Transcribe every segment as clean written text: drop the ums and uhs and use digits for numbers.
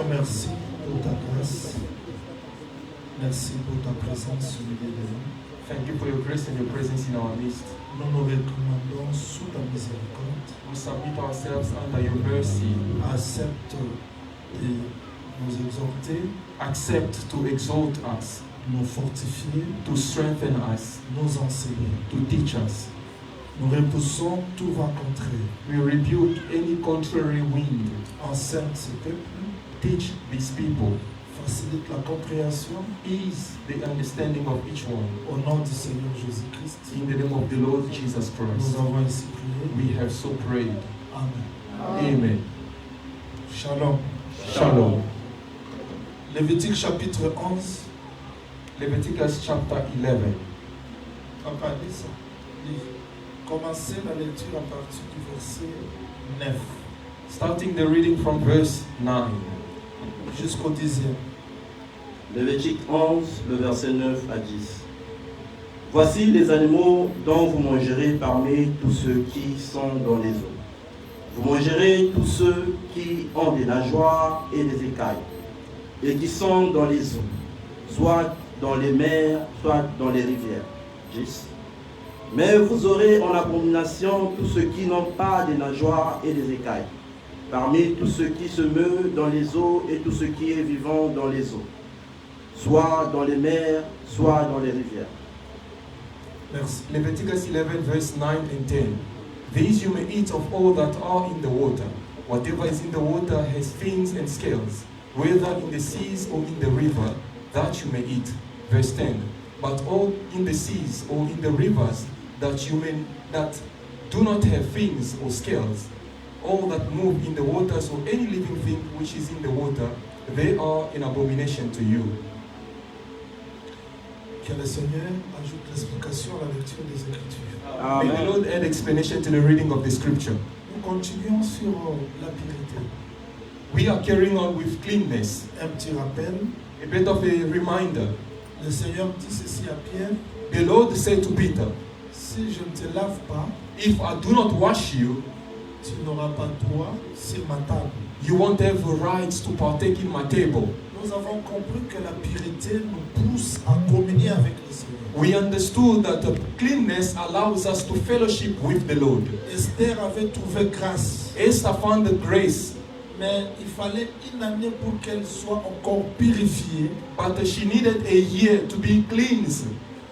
Seigneur, merci pour ta grâce. Merci pour ta présence au milieu de nous. Thank you for your grace and your presence in our midst. Nous nous recommandons sous ta miséricorde. We submit ourselves under your mercy. Accepte de nous exhorter, Accept to exalt us, nous fortifier, to strengthen us, nous enseigner. to teach us. Nous repoussons tout vent contraire. We rebuke any contrary wind. Enseigne ce peuple, Teach these people. facilite la compréhension Ease the understanding of each one. au nom du Seigneur Jésus-Christ. In the name of the Lord Jesus Nous Christ, avons ainsi prié. we have so prayed. Amen. Amen. Shalom. Shalom. Lévitique chapitre 11. Leviticus chapter 11. Papa, lis ça. Lis. Commencez la lecture à partir du verset 9 Starting the reading from verse 9. jusqu'au 10e. Lévitique 11, le verset 9 à 10. Voici les animaux dont vous mangerez parmi tous ceux qui sont dans les eaux. Vous mangerez tous ceux qui ont des nageoires et des écailles, et qui sont dans les eaux, soit dans les mers, soit dans les rivières. 10. Mais vous aurez en abomination tous ceux qui n'ont pas des nageoires et des écailles, parmi tous ceux qui se meuvent dans les eaux et tout ce qui est vivant dans les eaux, soit dans les mers, soit dans les rivières. Merci. Leviticus 11 verse 9 and 10. These you may eat of all that are in the water. Whatever is in the water has fins and scales, whether in the seas or in the river, that you may eat. Verse 10. But all in the seas or in the rivers that do not have fins or scales, all that move in the waters or any living thing which is in the water, they are an abomination to you. Que le Seigneur ajoute l'explication à la lecture des Écritures. May the Lord add explanation to the reading of the scripture. Nous continuons sur la pureté. We are carrying on with cleanness. Un petit rappel. A bit of a reminder. Le Seigneur dit ceci à Pierre. The Lord said to Peter, Si je ne te lave pas, if I do not wash you, tu n'auras pas droit sur ma table. you won't have the rights to partake in my table. Nous avons compris que la pureté nous pousse à communier avec le Seigneur. We understood that the cleanness allows us to fellowship with the Lord. Esther avait trouvé grâce, Esther found the grace, mais il fallait une année pour qu'elle soit encore purifiée but she needed a year to be cleansed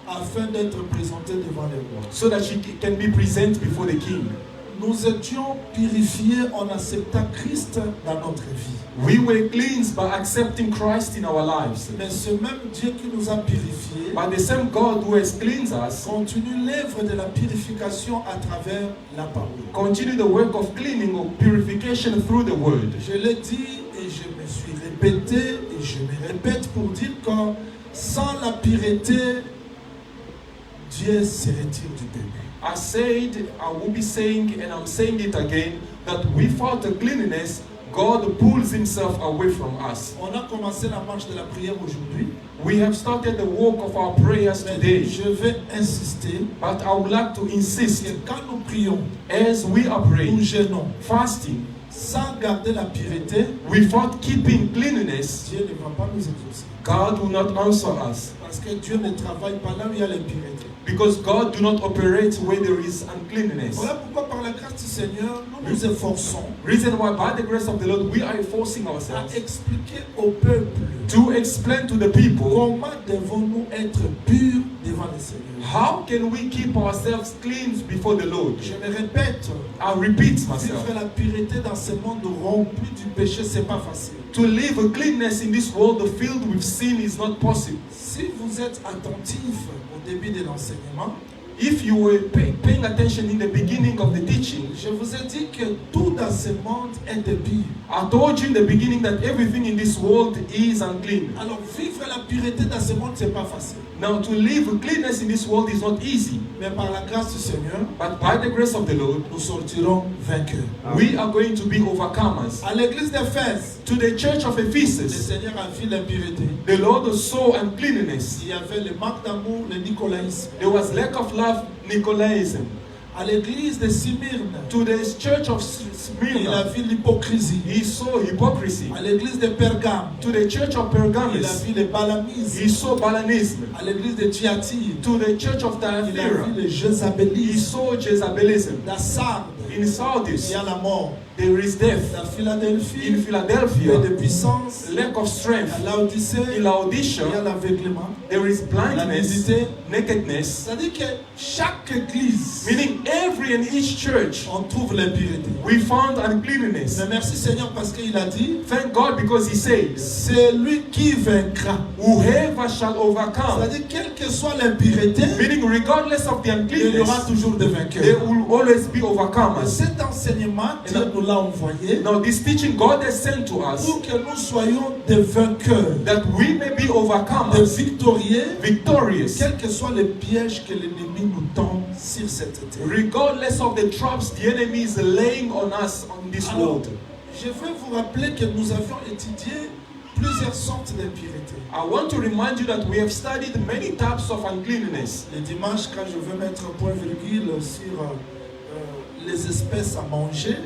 afin d'être présentée devant les rois. so that she can be present before the king. Nous étions purifiés en acceptant Christ dans notre vie. We were cleansed by accepting Christ in our lives. Mais ce même Dieu qui nous a purifiés But the same God who has cleansed us continue l'œuvre de la purification à travers la parole. continue the work of cleaning or purification through the word. Je l'ai dit et je me suis répété et je me répète pour dire que sans la pureté, Dieu se retire du peuple. I said, I will be saying, and I'm saying it again, that without the cleanliness, God pulls himself away from us. On a commencé la marche de la prière aujourd'hui, We have started the walk of our prayers mais today, je vais insister but I would like to insist, que quand nous prions, as we are nous praying, jeûnons, fasting, sans garder la pureté, without keeping cleanliness, Dieu ne va pas nous exaucer. God will not answer us. Parce que Dieu ne travaille pas là où il y a l'impureté. Because God do not operate where there is uncleanness. Voilà pourquoi par la grâce du Seigneur, nous nous efforçons Reason why, by the grace of the Lord, we are forcing à ourselves expliquer au peuple to explain to the people comment devons-nous être purs devant le Seigneur. how can we keep ourselves clean before the Lord. Je me répète, I repeat myself. vivre la pureté dans ce monde rempli du péché, c'est pas facile. To live a cleanness in this world filled with sin is not possible. Si vous êtes attentif au début de l'enseignement, If you were paying attention in the beginning of the teaching, je vous ai dit que tout dans ce monde est impur. I told you in the beginning that everything in this world is unclean. Alors vivre la pureté dans ce monde, c'est pas facile. Now, to live cleanness in this world is not easy. Mais par la grâce du Seigneur, But by the grace of the Lord, nous sortirons vainqueurs. we are going to be overcomers. À l'église d'Éphèse, To the church of le Ephesus, Seigneur a vu l'impureté. the Lord saw uncleanness. Il y avait le manque d'amour, le nicolaïsme. There was lack of love, Nicolaism. À l'église de Smyrne, To the church of il a Smyrna, vu l'hypocrisie. he saw hypocrisy. À l'église de Pergame, To the church of il a Pergamus, vu le balamisme. he saw Balanism. À l'église de Thyatire, To the church of il a vu Thyatira, le he Jézabélisme. saw Jezabelism. Dans Sardes, In il Sardis, y a la mort. there is death. Dans Philadelphie, In peu Philadelphia, de puissance. lack of strength. À Laodicée, In il y a Laodicea, l'aveuglement. there is La blindness, nudité. nakedness, C'est-à-dire que chaque église, meaning every and each church, on trouve l'impureté. we found uncleanness. Mais merci Seigneur parce qu'il a dit, Thank God because he says, c'est lui qui vaincra. whoever shall overcome, C'est-à-dire quelle que soit l'impureté, meaning regardless of the il y aura uncleanness, toujours des there vainqueurs. will always be Et overcomers. cet enseignement, Dieu nous l'a envoyé Now this teaching God has sent to us pour que nous soyons des vainqueurs, that we may be des overcomers, victorieux, victorious, quels que soient les pièges que l'ennemi nous tend sur cette terre. regardless of the traps the enemy is laying on us on this Alors, world. je veux vous rappeler que nous avions étudié plusieurs sortes d'impureté. I want to remind you that we have studied many types of uncleanness. Le dimanche, quand je veux mettre un point virgule sur les espèces à manger,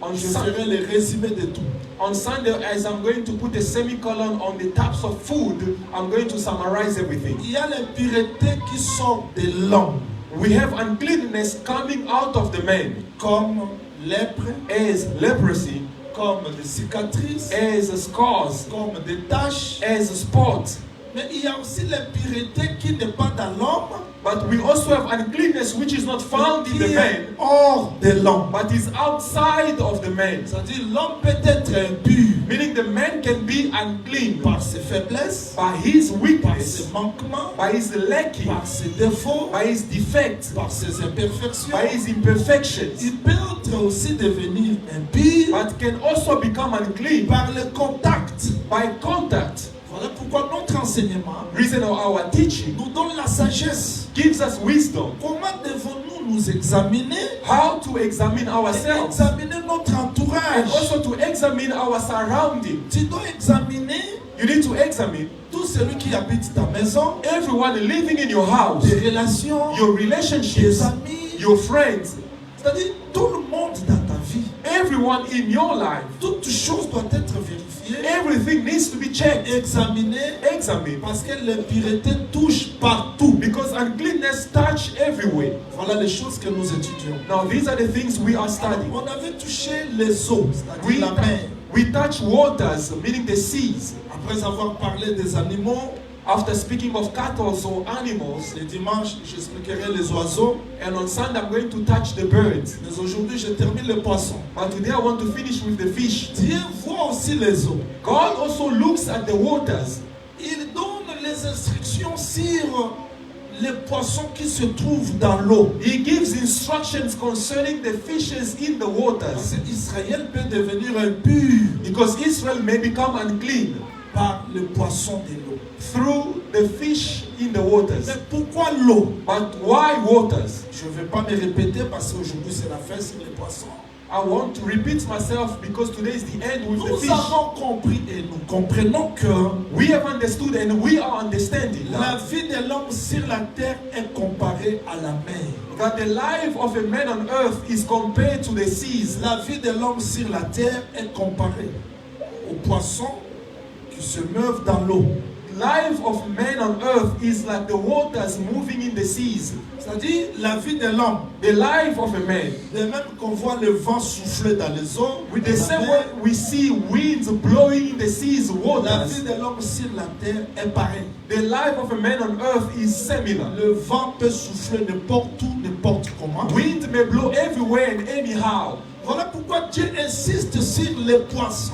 On, je Sun- ferai le résumé de tout. on Sunday, as I'm going to put a semicolon on the types of food, I'm going to summarize everything. Il y a l'impureté qui sort de l'homme, We have uncleanness coming out of the man, comme lèpre, as leprosy, comme des cicatrices, as scars, comme des taches. as spots. Mais il y a aussi l'impureté qui n'est pas dans l'homme, But we also have uncleanness which is not found in qui the est man, hors de l'homme. but is outside of the man. C'est-à-dire l'homme peut être impur Meaning the man can be unclean par ses faiblesses, by his par weakness, ses manquements, by his lacking, par ses défauts, by his defects, par ses imperfections. by his imperfections, Il peut être aussi devenir impur but can also become unclean par le contact. by contact. Voilà pourquoi notre enseignement Reason of our teaching nous donne la sagesse. gives us wisdom Comment devons-nous nous examiner how to examine et ourselves examiner notre and entourage? also to examine our surroundings. Tu dois examiner You need to examine tout celui qui habite ta maison, everyone living in your house, tes relations, your tes relationships, amis, your friends, c'est-à-dire tout le monde dans ta vie. everyone in your life. Toute chose doit être vérifiée, Everything needs to be checked, examinée, examined, parce que l'impureté touche partout. because uncleanness touch everywhere. Voilà les choses que nous étudions. Now these are the things we are studying. On avait touché les eaux, We, c'est-à-dire la mer. we touch waters, meaning the seas. Après avoir parlé des animaux, After speaking of cattle or animals, le dimanche, j'expliquerai les oiseaux. and on Sunday I'm going to touch the birds. Mais aujourd'hui, je termine les poissons. But today I want to finish with the fish. Dieu voit aussi les eaux. God also looks at the waters. Il donne les instructions sur les poissons qui se trouvent dans l'eau. He gives instructions concerning the fishes in the Parce waters. qu'Israël peut devenir impur Because Israel may become unclean par le poisson de l'eau. through the fish in the waters. Mais pourquoi l'eau? But why waters? Je ne vais pas me répéter parce qu'aujourd'hui c'est la fête sur les poissons. I want to repeat myself because today is the end with the Nous fish. avons compris et nous comprenons que We have understood and we are understanding la that, vie de l'homme sur la terre est comparée à la mer. that the life of a man on earth is compared to the seas. La vie de l'homme sur la terre est comparée aux poissons qui se meuvent dans l'eau. Life of man on earth is like the waters moving in the seas. C'est-à-dire la vie de l'homme. The life of a man. De même qu'on voit le vent souffler dans les eaux, With the dans la same mer, way we see winds blowing in the seas, la vie waters. de l'homme sur la terre est pareille. The life of a man on earth is similar. Le vent peut souffler n'importe où, n'importe comment. Wind may blow everywhere and anyhow. Voilà pourquoi Dieu insiste sur les poissons.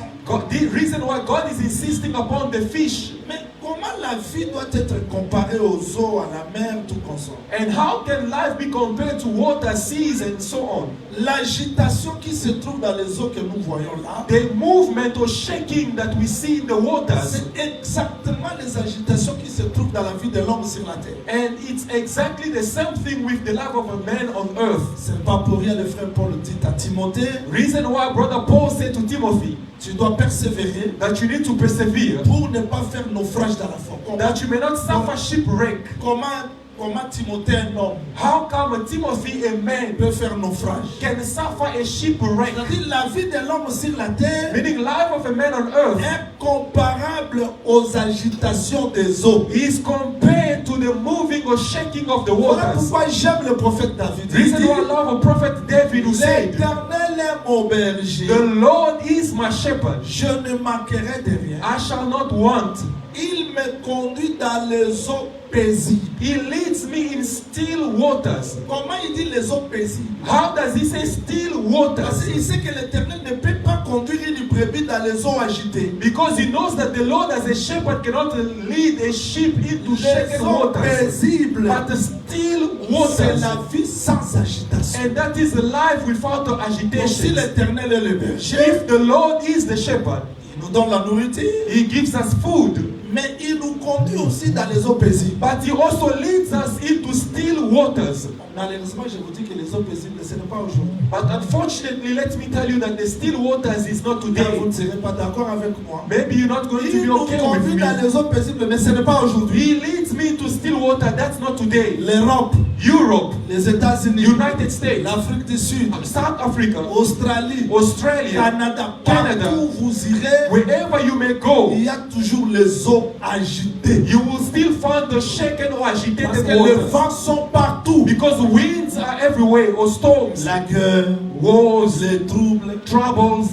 The reason why God is insisting upon the fish. Mais comment la vie doit être comparée aux eaux, à la mer, tout comme ça? And how can life be compared to water, seas, and so on? L'agitation qui se trouve dans les eaux que nous voyons là, The movement or shaking that we see in the waters, c'est exactement les agitations qui se trouvent dans la vie de l'homme sur la terre. and it's exactly the same thing with the life of a man on earth. C'est pas pour rien le frère Paul dit à Timothée, Reason why Brother Paul said to Timothy tu dois persévérer that you need to persevere, pour ne pas faire naufrage dans la foi. that you may not suffer shipwreck. Comment comment Timothée, un homme, How come Timothy, a man, peut faire naufrage? can suffer a shipwreck? C'est-à-dire la vie de l'homme sur la terre Meaning life of a man on earth est comparable aux agitations des eaux. is compared to the moving or shaking of the Voilà waters. pourquoi j'aime le prophète David. The Il reason dit, why I love a prophet David who said, l'Éternel est mon berger. the Lord is my shepherd. Je ne manquerai de rien. I shall not want. Il me conduit dans les eaux paisibles. He leads me in still waters. Comment il dit les eaux paisibles? How does he say still Parce waters? qu'il sait que l'Éternel ne peut pas conduire une brebis dans les eaux agitées. Because he knows that the Lord as a shepherd cannot lead a sheep into Les shaken eaux waters. paisibles, But the still c'est waters. la vie sans agitation. And that is life without Donc si agitation. l'Éternel est le berger, If the Lord is the shepherd, il nous donne la nourriture, he gives us food. mais il nous conduit aussi dans les eaux paisibles. But he also leads us into still waters. Malheureusement, je vous dis que les eaux paisibles, ce n'est pas aujourd'hui. But unfortunately, let me tell you that the still waters is not Vous today. ne serez pas d'accord avec moi. Maybe you're not going to Il be nous okay with conduit me. dans les eaux paisibles, mais ce n'est pas aujourd'hui. He leads me into still water. That's not today. L'Europe, Europe, les États-Unis, United States, l'Afrique du Sud, South Africa, Australie, Australia, Canada, Canada. partout où vous irez, wherever you may go, il y a toujours les eaux agitées. you will still find the shaken or Parce agitated que les waters. vents sont partout. Because winds are everywhere, or storms, La guerre, wars, les troubles. troubles.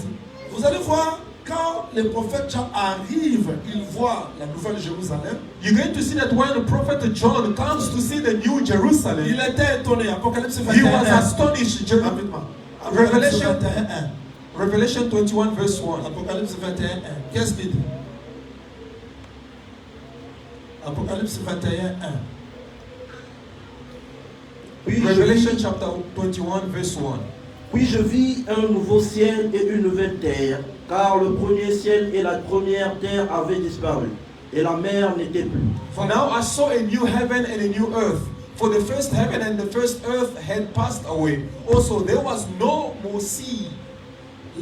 Vous allez voir, quand le prophète Jean arrive, il voit la nouvelle Jérusalem. You're going to see that when the prophet John comes to see the new Il Jerusalem, était étonné. Apocalypse he was 21. astonished. Rapidement. Apocalypse Revelation. 21. Revelation 21 verse 1. Apocalypse 21. Qu'est-ce qu'il dit? Apocalypse 21. Puis je Revelation vis- chapter 21 verse 1. Puis je vis un nouveau ciel et une nouvelle terre, car le premier ciel et la première terre avaient disparu, et la mer n'était plus. For now I saw a new heaven and a new earth. For the first heaven and the first earth had passed away. Also there was no more sea.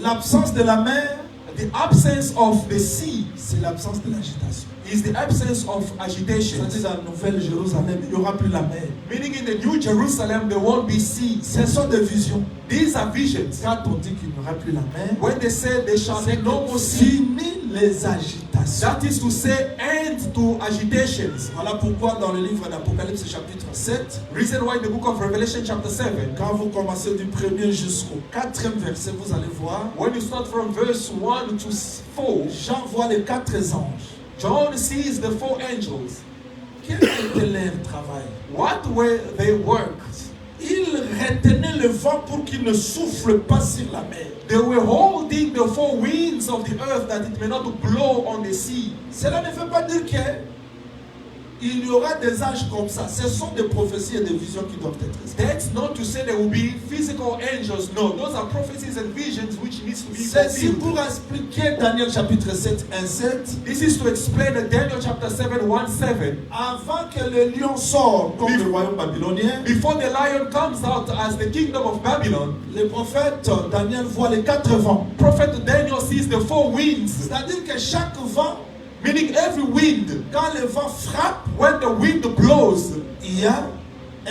L'absence de la mer, The absence of the sea c'est l'absence de l'agitation. is the absence of agitation. C'est-à-dire dans la nouvelle Jérusalem, il n'y aura plus la mer. Meaning in the new Jerusalem there won't be sea. Ce sont des visions. These are visions. Quand on dit qu'il n'y aura plus la mer, When they said there shall be c'est no more sea, fini les agitations. that is to say end to agitations. Voilà pourquoi dans le livre d'Apocalypse chapitre 7, Reason why in the book of Revelation chapter 7, quand vous commencez du 1er jusqu'au 4e verset, vous allez voir, when you start from verse 1 to 4, Jean voit les 4 anges. John sees the 4 angels. Quel était leur travail? What were their works? Ils retenaient le vent pour qu'il ne souffle pas sur la mer. They were holding the 4 winds of the earth that it may not blow on the sea. Cela ne veut pas dire que il y aura des anges comme ça. Ce sont des prophéties et des visions qui doivent être expliquées. That's not to say there will be physical angels. No, those are prophecies and visions which needs to be Ceci fulfilled. pour expliquer Daniel chapitre 7, 1, 7. This is to explain Daniel chapter 7, 1, 7. Avant que le lion sorte comme le royaume babylonien, Before the lion comes out as the kingdom of Babylon, le prophète Daniel voit les 4 vents. prophet Daniel sees the 4 winds. C'est-à-dire que chaque vent, Meaning every wind, quand le vent frappe, when the wind blows, il y a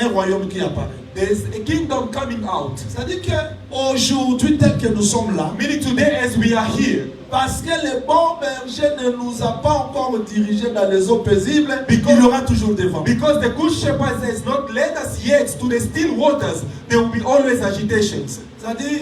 un royaume qui apparaît. there's a kingdom coming out. C'est-à-dire qu'aujourd'hui, tel que nous sommes là, Meaning today as we are here, parce que le bon berger ne nous a pas encore dirigés dans les eaux paisibles, Because- il y aura toujours des vents. because the good shepherd has not led us yet to the still waters, there will be always agitations. C'est-à-dire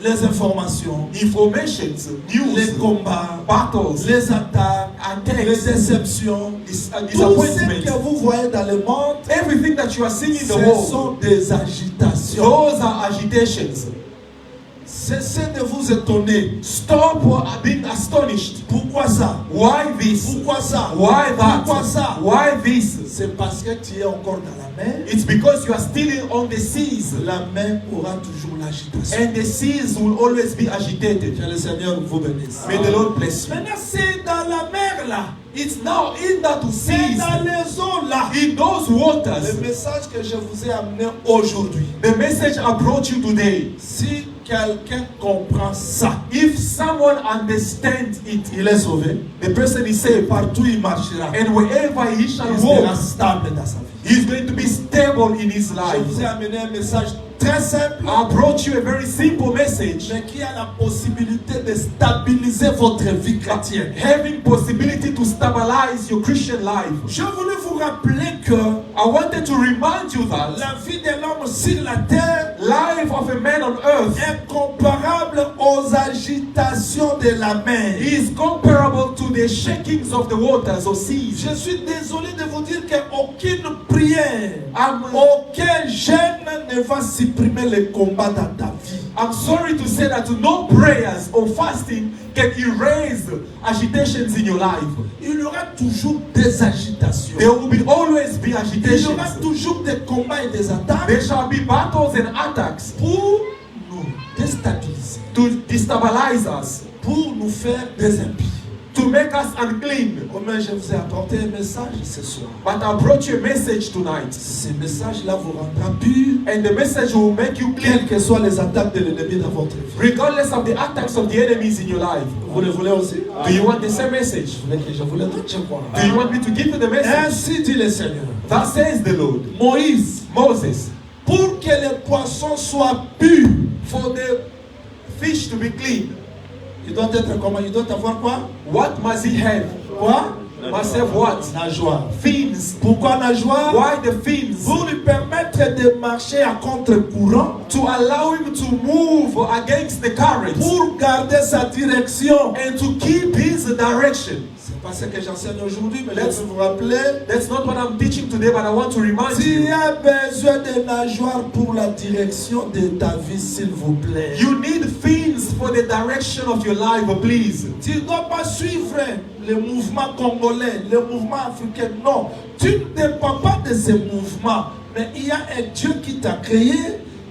les informations, Informations, les news, combats, battles, les attaques, les attacks, déceptions, tout ce disappointments. que vous voyez dans le monde, Everything that you are seeing in the ce world, sont des agitations. those are agitations. Cessez de vous étonner. Stop being astonished. Pourquoi ça? Why this? Pourquoi ça? Why Pourquoi that? ça? Why this? C'est parce que tu es encore dans la mer. It's because you are still on the seas, La mer aura toujours l'agitation. and the seas will always be agitated. Que le Seigneur vous bénisse. May the Lord bless you. Maintenant, c'est dans la mer là. It's now in that C'est seas, dans les eaux là. in those Le waters, message que je vous ai amené aujourd'hui. the message I brought you today. Si quelqu'un comprend ça, If someone understands it, il est sauvé. the person is saved, Partout il marchera. and wherever he shall Il sera walk, stable dans sa vie. He's going to be stable in his Je life. vous ai amené un message très simple, I brought you a very simple message, mais qui a la possibilité de stabiliser votre vie chrétienne. having possibility to stabilize your Christian life. Je voulais vous rappeler que I wanted to remind you that la vie de l'homme sur la terre life of a man on earth est comparable aux agitations de la mer. is comparable to the shakings of the waters or seas. Je suis désolé de vous dire qu'aucune prière, I'm aucun jeûne ne va supprimer le combat dans ta vie. sorry to say that no prayers or fasting can erase agitations in your life. Il y aura toujours des agitations. There will always be Il y agitations. aura toujours des combats et des attaques There shall be battles and attacks pour nous déstabiliser, to destabilize us, pour nous faire des impies. to make us unclean. Oh, mais je vous ai apporté un message ce soir. But I brought you a message tonight. Ce message-là vous rendra pur, And the message will make you clean quelles que soient les attaques de l'ennemi dans votre vie. regardless of the attacks of the enemies in your life. Vous le voulez aussi? Do you want the same message? Je vous le donne, je crois. Do you want me to give you the message? Ainsi dit le Seigneur. That says the Lord. Moïse, Moses, pour que les poissons soient purs, for the fish to be clean, il doit être comment? Il doit avoir quoi? what must he have? Quoi? Must have what? Nageoire. Fins. Pourquoi nageoire? Why the fins? Pour lui permettre de marcher à contre-courant, To allow him to move against the current pour garder sa direction. and to keep his direction. C'est pas ce que j'enseigne aujourd'hui, mais Let's- je veux vous rappeler. That's not what I'm teaching today, but I want to remind Tu you. as besoin de nageoires pour la direction de ta vie, s'il vous plaît. You need fins for the direction of your life, please. Tu ne dois pas suivre le mouvement congolais, le mouvement africain. Non, tu ne dépends pas de ces mouvements. Mais il y a un Dieu qui t'a créé,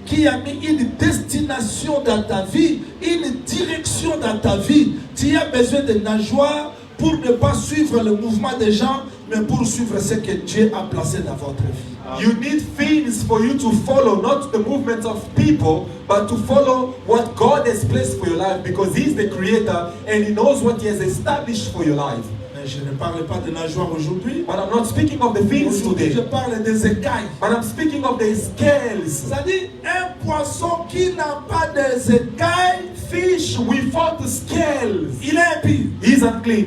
qui a mis une destination dans ta vie, une direction dans ta vie. Tu as besoin de nageoires pour ne pas suivre le mouvement des gens, mais pour suivre ce que Dieu a placé dans votre vie. You need fins for you to follow, not the movements of people, but to follow what God has placed for your life, because He's the creator and He knows what He has established for your life. Mais je ne parle pas de nageoires aujourd'hui. But I'm not speaking of the fins Aujourd'hui, je today, parle des écailles. but I'm speaking of the scales. C'est-à-dire un poisson qui n'a pas des écailles, Fish without scales, il est impur. he's unclean.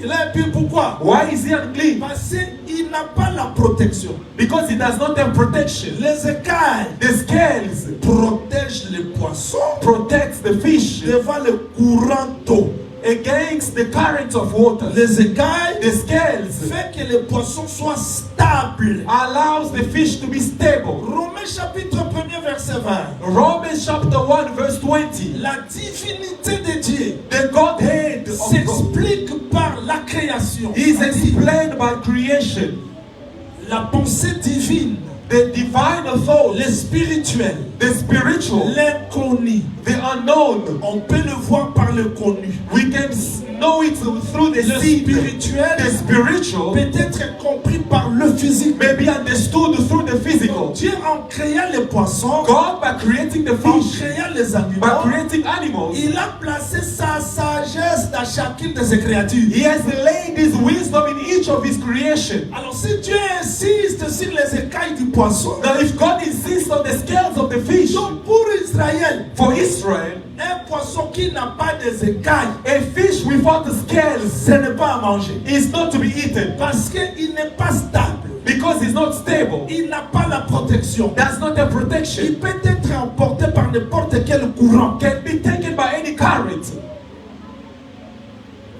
Il est impur pourquoi? Why is he unclean? Parce qu'il n'a pas la protection. Because he does not have protection. Les écailles The scales protègent les poissons protects the fish devant le courant d'eau. against the current of water. Les écailles The scales fait que les poissons soient stables. allows the fish to be stable. Romains chapitre 1er verset 20. Romans chapter 1 verse 20. La divinité de Dieu The Godhead of God s'explique par la création. is explained by creation. La pensée divine, The divine thought, le spirituel, the spiritual, l'inconnu. the unknown. On peut le voir par le connu. We can know it through the Le seed. spirituel The spiritual peut être compris par le physique. may be understood through the physical. Dieu, en créant les poissons, God, by creating the en fish, créant les by animaux, creating animals, il a placé sa sagesse dans chacune de ses créatures. He has laid His wisdom in each of His creation. Alors si Dieu insiste sur les écailles du poisson, Now, if God insists on the scales of the fish, donc pour Israël, for Israel, un poisson qui n'a pas des écailles, a fish without the scales ce n'est pas à manger. is not to be eaten Parce qu'il n'est pas stable. because it's not stable. Il n'a pas la protection. That's not a Il protection. peut être emporté par n'importe quel courant. Can be taken by any current.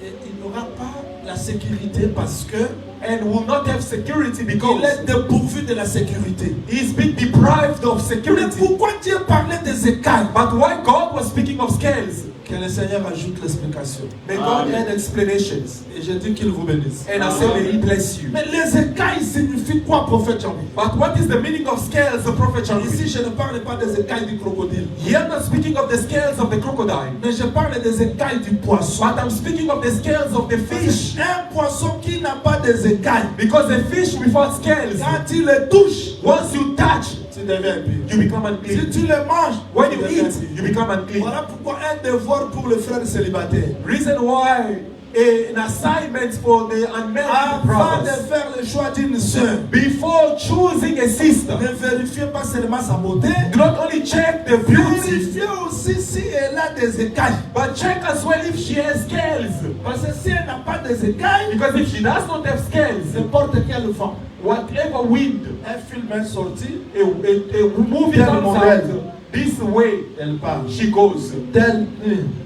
Et il n'aura pas la sécurité parce que And will not have security il because est dépourvu de la sécurité. he's been deprived of Mais security. pourquoi Dieu parlait des écailles? But why God was speaking of scales? Que le Seigneur ajoute l'explication. May God add explanations. Et je dis qu'il vous bénisse. And I say, may He bless you. Mais les écailles signifient quoi, prophète Jean-Louis? But what is the meaning of scales, the prophet Jean? Ici, je ne parle pas des écailles du crocodile. Here I'm not speaking of the scales of the crocodile, Mais je parle des écailles du poisson. but I'm speaking of the scales of the fish. Un poisson qui n'a pas des écailles, Because a fish without scales, quand il les touche, once you touch, tu deviens impur. you become Si unclean. tu les manges, When tu you deviens eat, impur. you become unclean. Voilà pourquoi un devoir pour le frère célibataire. Reason why an assignment for the unmarried Avant de brothers. faire le choix d'une sœur, Before choosing a sister, ne vérifiez pas seulement sa beauté, do not only check the beauty, vérifiez aussi si elle a des écailles. but check as well if she has scales. Parce que si elle n'a pas des écailles, Because if she does not have scales, n'importe quel vent, whatever wind, un film est sorti, a movie Tel comes modèle. out, this way elle parle. she goes. Tel,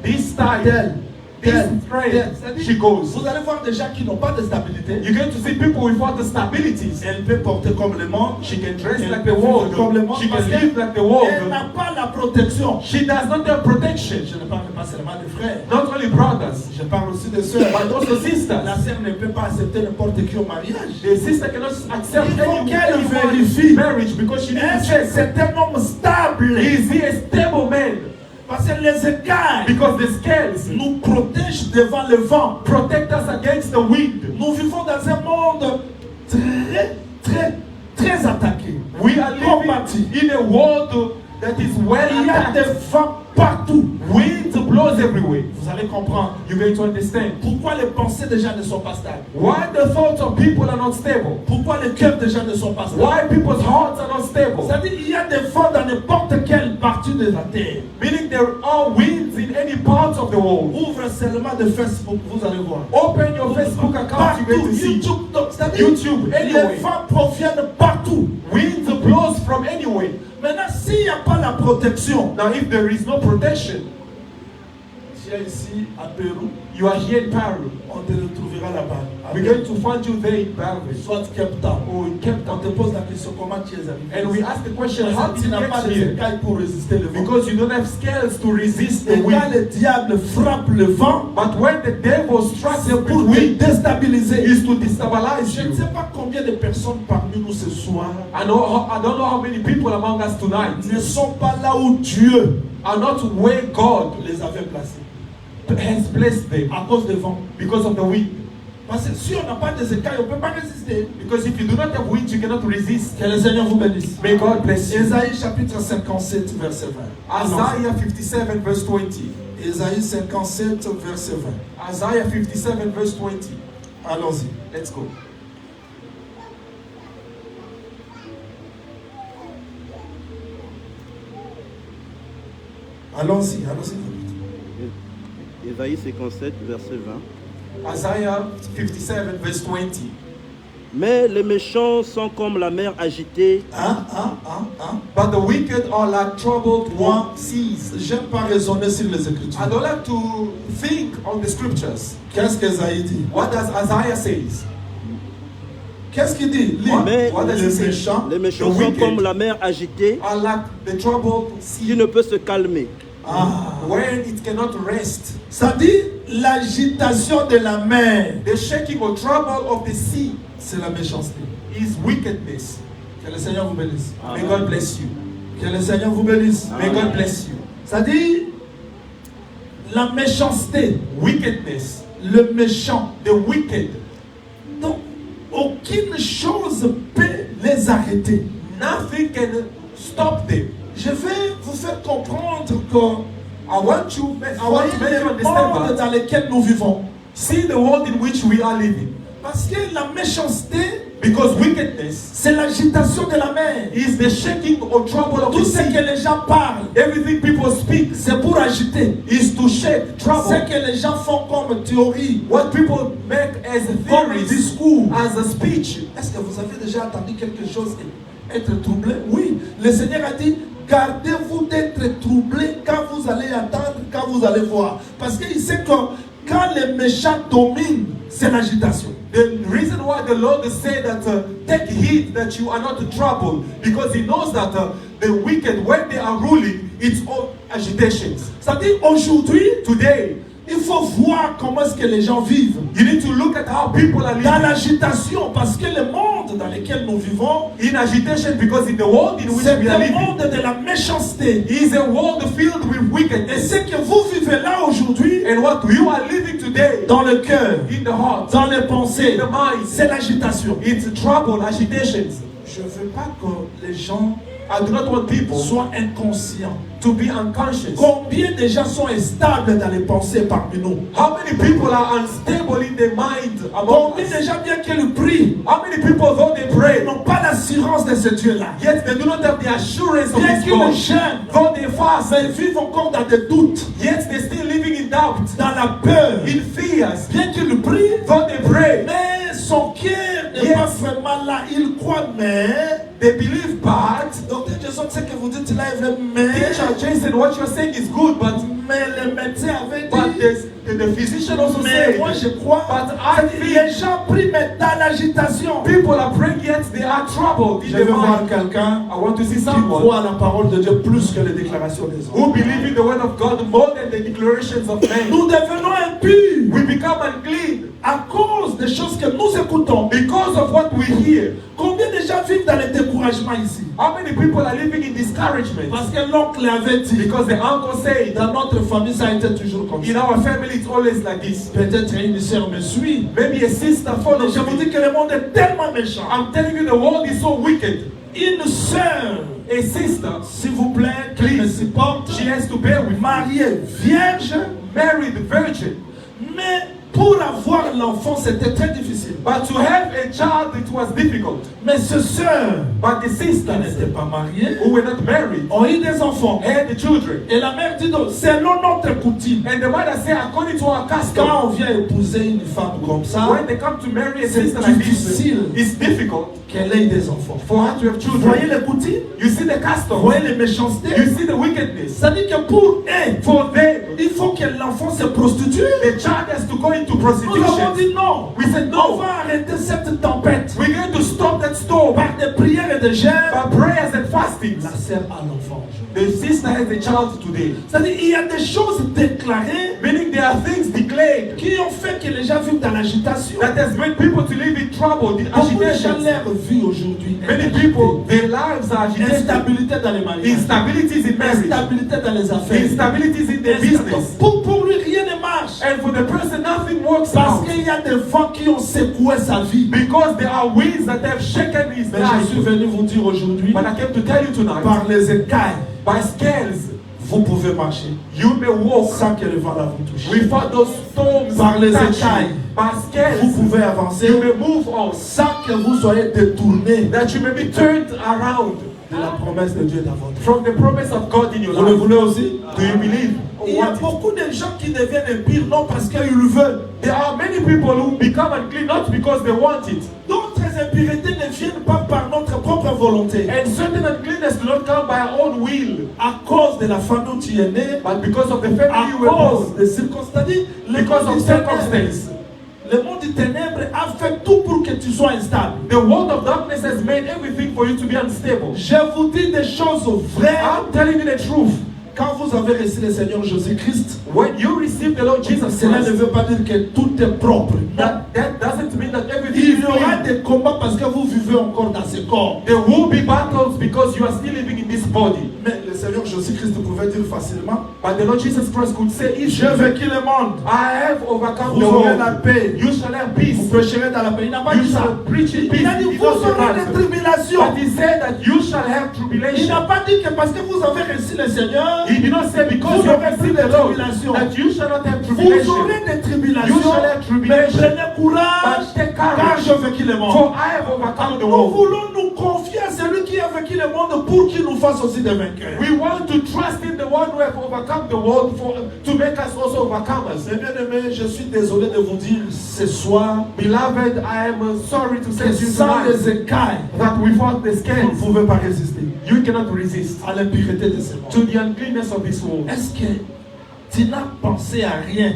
This style, tel, this tel, trend, tel. C'est-à-dire, she goes. vous allez voir des gens qui n'ont pas de stabilité. You're going to see people without the stabilities. Elle peut porter comme le monde. She can dress Elle like peut the vivre world. comme le monde. She Parce can qu'elle live like the world. n'a pas la protection. She does not have protection. Je ne parle pas seulement des frères. Not only brothers, Je parle aussi des sœurs. but also La sisters. sœur ne peut pas accepter n'importe qui au mariage. The sister cannot accept Il faut qu'elle anyone vérifie. marriage because she needs to Est-ce check. que c'est un homme stable? Is he a stable man? Parce que les écailles Because the scales nous protègent devant le vent. protect us against the wind. Nous vivons dans un monde très attaqué. We are Combattu. living in a world that is well Il y a des attacked. vents partout. Wind blows everywhere. Vous allez comprendre You're going to understand pourquoi les pensées des gens ne sont pas stables. why the thoughts of people are not stable. Pourquoi les cœurs des gens ne sont pas stables. Why people's hearts are not stable. C'est-à-dire qu'il y a des vents dans n'importe quelle partie de la terre. Meaning there are winds in any part of the world. Ouvre seulement de Facebook, vous allez voir. Open your Facebook account, you're going Partout, to see YouTube, donc, c'est-à-dire YouTube, les anyway. vents proviennent partout. Winds blows from anywhere. Maintenant, s'il n'y a pas la protection, Now if there is no protection, tu es ici à Pérou, you are here in Paris. on te retrouvera là-bas. We're going to find you there in Paris Soit Cape Town. or in Cape On Town. te pose la question comment tu es arrivé. And we ask the question, how Tu did you n'as pas get les here? écailles pour résister le vent. Because you don't have scales to resist the Et quand wind. le diable frappe le vent, But when the devil strikes c'est you pour with te wind, déstabiliser. is to destabilize Je ne you. sais pas combien de personnes parmi nous ce soir I don't know how many people among us tonight ne sont pas là où Dieu are not where God les avait placés has placed them à cause du vent. because of the wind. Parce que si on n'a pas des écailles, on ne peut pas résister. Because if you do not have wind, you cannot resist. Que le Seigneur vous bénisse. May God bless you. Ésaïe chapitre 57, verset 20. Isaiah 57 verse 20. Ésaïe 57, verset 20. Isaiah 57 verse 20. Allons-y. Let's go. Allons-y. Ésaïe 57, verset 20. Isaiah 57 verse 20. Mais les méchants sont comme la mer agitée. But the wicked are like troubled Moi, seas. j'aime pas raisonner sur les I Écritures. don't like to think on the scriptures. Qu'est-ce qu'Ésaïe dit? What does Isaiah says? Qu'est-ce qu'il dit? Lis. Mais What does he Les say? méchants les méchants The sont wicked comme la mer agitée are like the troubled qui sea ne peut se calmer. when it cannot rest. Ça dit l'agitation de la mer, The shaking or trouble of the sea c'est la méchanceté. is wickedness. Que le Seigneur vous bénisse. May God bless you. Que le Seigneur vous bénisse. May God bless you. Ça dit la méchanceté, Wickedness, le méchant. the wicked. Donc, aucune chose peut les arrêter. Nothing can stop them. Je vais vous faire comprendre que I want you to voyez make you le understand monde that. dans lequel nous vivons. See the world in which we are living. Parce que la méchanceté, Because wickedness c'est l'agitation de la mer. is the shaking or trouble of Tout the ce que sea. les gens parlent, Everything people speak c'est pour agiter. is to shake, Ce trouble. que les gens font comme théorie, What people make as comme theories, discours. as a speech. Est-ce que vous avez déjà entendu quelque chose et être troublé? Oui. Le Seigneur a dit, gardez-vous d'être troublé quand vous allez entendre, quand vous allez voir. Parce qu'il sait que quand les méchants dominent, c'est l'agitation. The reason why the Lord said that take heed that you are not troubled, because He knows that the wicked, when they are ruling, it's all agitations. C'est-à-dire, aujourd'hui, Today, il faut voir comment est-ce que les gens vivent. you need to look at how people are Dans living l'agitation, parce que le monde dans lequel nous vivons, in agitation, because in the world in which c'est we are un living monde de la méchanceté. is a world filled with Et wickedness. ce que vous vivez là aujourd'hui, And what you are living today dans le cœur, in the heart, dans les pensées, in the mind, c'est l'agitation. it's trouble, agitations. Je ne veux pas que les gens I do not want people soient inconscients. to be unconscious. Combien de gens sont instables dans les pensées parmi nous? How many people are unstable in their mind among Combien us? de gens, bien qu'ils prient, How many people, though they pray, n'ont pas l'assurance de ce Dieu-là? yet they do not have the assurance of Bien this qu'ils God? jeûnent, Though they fast, mais ils vivent encore dans des doutes, yet they're still living in doubt, dans la peur. in fears. Bien qu'ils prient, Though they pray, mais son cœur n'est Yes. pas vraiment là. Il croit, mais... they believe bad. Docteur Jason, ce que vous dites là est vrai, mais... Teacher Jason, what you're saying is good, but le médecin avait but dit... the physician also Mais said, moi je crois, but I les think gens prient mais dans l'agitation. people are praying yet they are troubled in Je their veux voir mind. quelqu'un I want to see qui someone croit à la parole de Dieu plus que les déclarations des who hommes. believe in the word of God more than the declarations of men. Nous devenons impurs We become unclean à cause des choses que nous écoutons. because of what we hear. Combien de gens vivent dans le découragement ici? How many people are living in discouragement? Parce que l'oncle avait dit, Because the uncle said, dans notre famille ça a été toujours comme in ça. our family it's always like this. Peut-être une sœur me suit. Maybe a sister Mais follows je vous me. dis que le monde est tellement méchant. I'm telling you, the world is so wicked. Une sœur, A sister, s'il vous plaît, qui me supporte, she has to bear with me. mariée vierge, Married virgin. mais pour avoir l'enfant, c'était très difficile. But to have a child, it was difficult. Mais ce sœur, But the qui sisters n'était pas mariée, who were not married ont eu des enfants. had the children. Et la mère dit donc, selon notre coutume, And the mother said, according to our quand custom, on vient épouser une femme comme ça, when they come to marry a c'est sister like this, difficile it's difficult qu'elle ait des enfants. for her to have Vous voyez children. les coutumes? You see the Vous custom. voyez les méchancetés? You see the wickedness. C'est-à-dire que pour eux, For them, il faut que l'enfant se prostitue. the child has to go into Nous avons prostitution. dit non. We said On no. va arrêter cette tempête. We're going to stop that storm Par des prières et des jeûnes, by prayers and fastings. la sœur a l'enfant. The sister has a child today. C'est-à-dire il y a des choses déclarées Meaning there are things declared qui ont fait que les gens vivent dans l'agitation. that has made people to live in trouble, in Beaucoup de gens, agitation. leur vie aujourd'hui est Many people, their lives are agitated. instabilité dans les mariages, Instabilities in marriage. instabilité dans les affaires. Instabilities in their business. Pour lui, rien ne marche. And for the person, nothing works Parce out. qu'il y a des vents qui ont secoué sa vie. Because there are winds that have shaken his Mais je suis life. venu vous dire aujourd'hui, But I came to tell you tonight, par les écailles, by scales, vous pouvez marcher you may walk sans que le vent la vous touche. without those storms Par les touch écailles, you. By vous scales, pouvez avancer you may move on, sans que vous soyez détourné that you may be turned around de la promesse de Dieu dans votre vie. from the promise of God in your Vous le life. voulez aussi? Do you believe? Il y a beaucoup de gens qui deviennent impurs non parce qu'ils le veulent. There are many people who become unclean not because they want it. D'autres impuretés ne viennent pas par notre propre volonté. And certain uncleanness do not come by our own will, À cause de la famille où tu es né, but because of the à family you were cause born, des circonstances. Le because monde of du ténèbre- circumstance. le monde du ténèbre a fait tout pour que tu sois instable. The world of darkness has made everything for you to be unstable. Je vous dis des choses vraies. I'm telling you the truth. Quand vous avez reçu le Seigneur Jésus-Christ, When you receive the Lord Jesus cela ne Christ, veut pas dire que tout est propre. Non. that doesn't mean that everything Il is y aura clean. des combats parce que vous vivez encore dans ce corps. There will be battles because you are still living in this body. Mais le Seigneur Jésus-Christ pouvait dire facilement, But the Lord Jesus Christ could say, j'ai easily, vaincu le monde. I have overcome Vous the aurez la world. paix. You shall have peace. Vous prêcherez dans la paix. Il n'a pas You dit ça. shall preach in peace. Il a dit, He vous doesn't aurez matter. des tribulations. But he said that you shall have Il tribulation. n'a pas dit que parce que vous avez reçu le Seigneur, He did not say because Vous you have aurez received des the Lord tribulations. that you shall not have vous tribulation. aurez des You tribulations. shall have Mais tribulation. prenez courage, But take car courage, j'ai vaincu le monde. for I have overcome the Nous world. voulons nous confier à celui qui a vaincu le monde pour qu'il nous fasse aussi des vainqueurs. We want to trust in the one who have overcome the world to make us also overcomers. Mes bien-aimés, je suis désolé de vous dire ce soir Beloved, I am sorry to say que to you sans tonight les écailles, that without the vous ne scales, pouvez pas résister you cannot resist à l'impureté de ce monde. to the uncleanness of this world. Est-ce que tu n'as pensé à rien,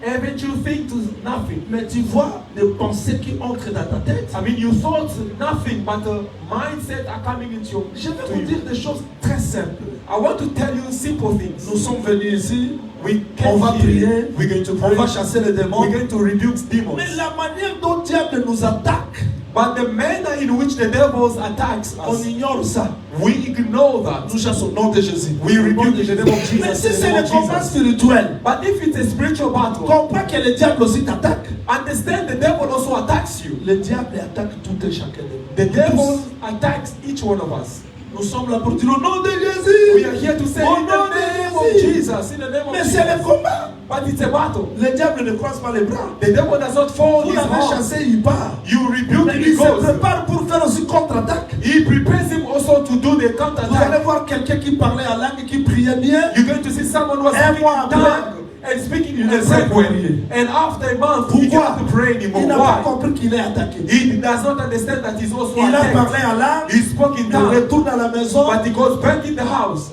Haven't you think to nothing? mais tu vois des pensées qui entrent dans ta tête? I mean, you thought nothing, but mindset are coming into your. Je vais to vous you. dire des choses très simples. I want to tell you simple things. Nous sommes venus ici, We on va came prier, here. We're going to on va pray. chasser les démons. We're going to rebuke demons. Mais la manière dont le diable nous attaque, But the manner in which the devils attacks on us, ignore ça. we ignore that. Nous chassons au nom de Jésus. We rebuke the name of Mais Jesus. si in the c'est name le of combat Jesus. spirituel, But if it's a spiritual battle, comprends que le diable aussi t'attaque. understand the devil also attacks you. Le diable attaque tout et chacun de nous. The devil attacks each one of us. Nous sommes là pour dire au nom de We Jésus. are here to say Au in nom the name de of Jésus. Jesus, in the name of Mais c'est le Jesus. combat. But it's a battle. Le diable ne croise pas les bras. The devil does not fold Vous his l'avez arms. chassé, il part. You rebuke Mais him, il he se goes. prépare pour faire aussi contre-attaque. He prepares him also to do the Vous allez counter-attack. voir quelqu'un qui parlait en langue et qui priait bien. You're going to see someone who was Un speaking mois in après, tongue and speaking in il a ne sait same plus way. prier. And after a month, he Pourquoi? cannot pray Il anymore. n'a pas Why? compris qu'il est attaqué. He does not understand that he's also Il a attacked. parlé en langue. He spoke in Il tongue, retourne à la maison. but he goes back in the house.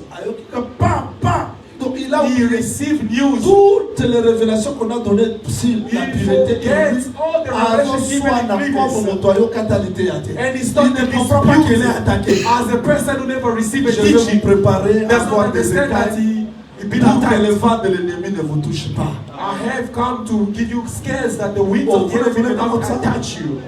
Donc il a He oublié received news. toutes les révélations qu'on a données sur la He pureté. forgets all the revelation given in previous. And he starts Il ne to comprend pas qu'il est dispute attaqué. as a person who never received a Je vais vous teaching. préparer à Does not avoir des understand that écailles he been pour que les attacked. vents de l'ennemi ne vous touchent pas. I have come to give you scares that the winds Oh, of the vous enemy voulez will not comme ça? touch you.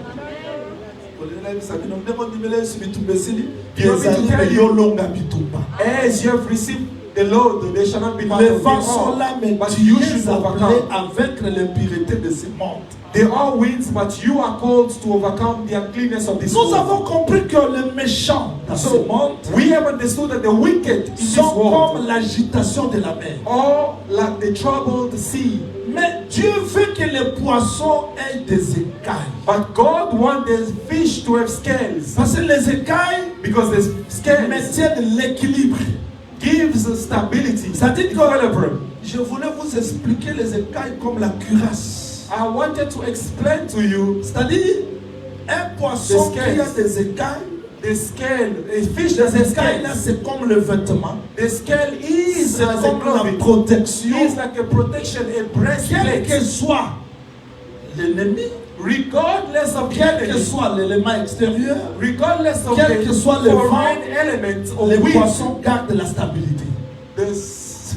As you have received the Lord, they shall not be part Les of vents you sont all. là, mais But Dieu you should les a appelés overcome. à vaincre l'impureté de ce monde. They are winds, but you are called to overcome the uncleanness of this Nous avons world. compris que les méchants dans ce So monde we have understood that the wicked in this sont comme world l'agitation de la mer. are like the troubled sea. Mais Dieu veut que les poissons aient des écailles. But God wants the fish to have scales, Parce que les écailles because the scales maintiennent l'équilibre. gives stability. C'est-à-dire Equilibrium. que je voulais vous expliquer les écailles comme la cuirasse. I wanted to explain to you C'est-à-dire, un poisson The qui a scales. des écailles, the scale. A fish that les has écailles là scales. c'est comme le vêtement. The scale is C'est as a comme la clothing. protection. It's like a protection, a Quel breastplate. que soit l'ennemi, Regardless of the quel que enemy, soit l'élément extérieur, regardless of quel que the soit le foreign vent, element or les wind, poissons gardent la stabilité. the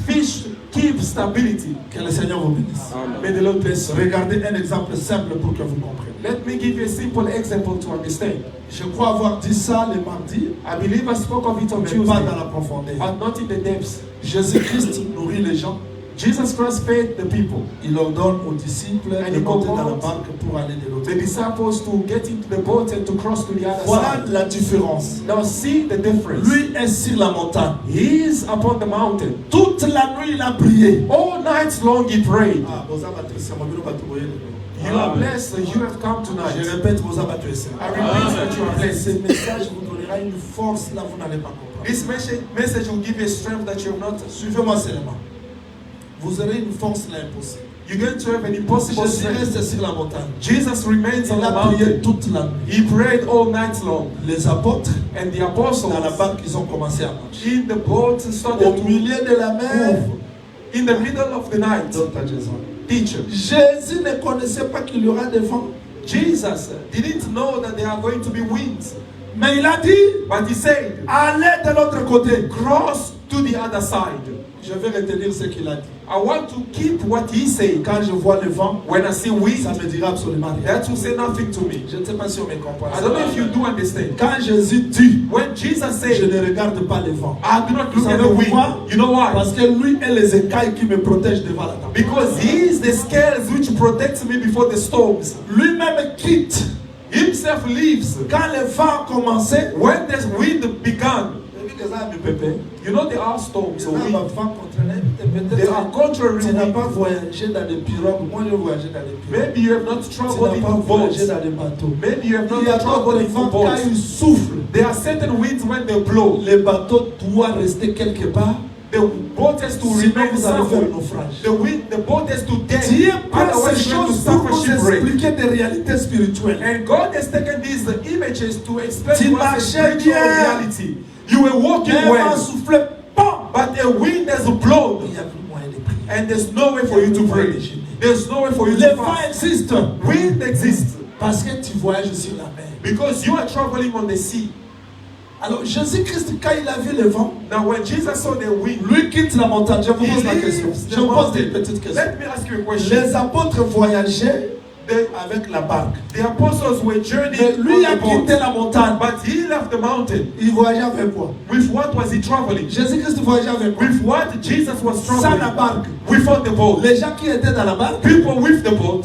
fish keep stability. Que le Seigneur vous bénisse. May the Lord bless you. Regardez un exemple simple pour que vous compreniez. Let me give you a simple example to understand. Je crois avoir dit ça le mardi, I believe I spoke of it on mais Tuesday, pas dans la profondeur. but not in the depths. Jésus-Christ nourrit les gens. Jesus Christ fed the people, Il ordonne aux disciples And de he monter dans la commands barque pour aller de l'autre the côté. disciples to get into the boat and to cross to the other Voilà side. la différence. Now see the difference. Lui est sur la montagne. He is upon the mountain. Toute la nuit, il a prié. All night long he prayed. Ah, You are blessed, you have come Je tonight. répète, vous avez tué ça. I repeat that you are blessed. Ce message vous donnera une force là, vous n'allez pas comprendre. This message will give you a strength that you have not. Suivez-moi seulement. Vous aurez une force là impossible. You're going to have an impossible Jésus strength. reste sur la montagne. Jesus remains on Il the a prié mountain. toute la nuit. He prayed all night long. Les apôtres, And the dans la apostles barque, ils ont commencé à marcher. in the boat started Au to milieu de la mer, move. In the middle of the night, Dr. Jason. teacher, Jésus ne connaissait pas qu'il y aura des vents. Jesus didn't know that there are going to be winds. Mais il a dit, But he said, allez de l'autre côté. cross to the other side. Je vais retenir ce qu'il a dit. I want to keep what he said. Quand je vois le vent, When I see wind, ça me dira absolument rien. that will say nothing to me. Je ne sais pas si on me comprend. I don't know if you do understand. Quand Jésus dit, When Jesus je said, ne regarde pas le vent. I do not Vous look at savez the wind. pourquoi? You know why? Parce que lui est les écailles qui me protègent devant la tempête. Because he is the scales which protects me before the storms. Lui-même quitte. Himself leaves. Quand le vent a commencé, When the wind began, you know there are storms or wind. There are contrary Tu n'as winds. pas voyagé dans des pirogues. Moi, j'ai voyagé dans des pirogues. Maybe you have not Tu traveled n'as pas in voyagé boats. dans des bateaux. Maybe you have Il y a not traveled d'autres in vents quand boats. ils soufflent. There are certain winds when they blow. Le bateau doit rester quelque part. The boat has to Sinon, remain vous allez faire somewhere. naufrage. The boat has to Dieu deck. prend Otherwise, ces you're going to choses pour suffer nous shipwreck. expliquer des réalités spirituelles. And God has taken these images to explain Tu to us a marchais spiritual bien. reality. You were walking Un vent well, soufflait, bon, but a wind has blown, il n'y a plus moyen de prier. and there's no way for you to pray. There's no way for you Le to vent fast. existe Wind exists parce que tu voyages sur la mer. because you are traveling on the sea. Alors Jésus-Christ, quand il a vu le vent, Now, when Jesus saw the wind, lui quitte la montagne. Je vous he pose la leaves question. the Je vous pose des mountain. petites questions. Let me ask you a question. Les apôtres voyageaient The, avec la barque. the apostles were Mais journeying lui a on the boat, quitté la montagne. but he left the mountain. Il voyageait avec quoi? With what was he traveling? Jésus-Christ voyageait avec quoi? With what Jesus was Sans la traveling? barque. Without the boat. Les gens qui étaient dans la barque People with the boat,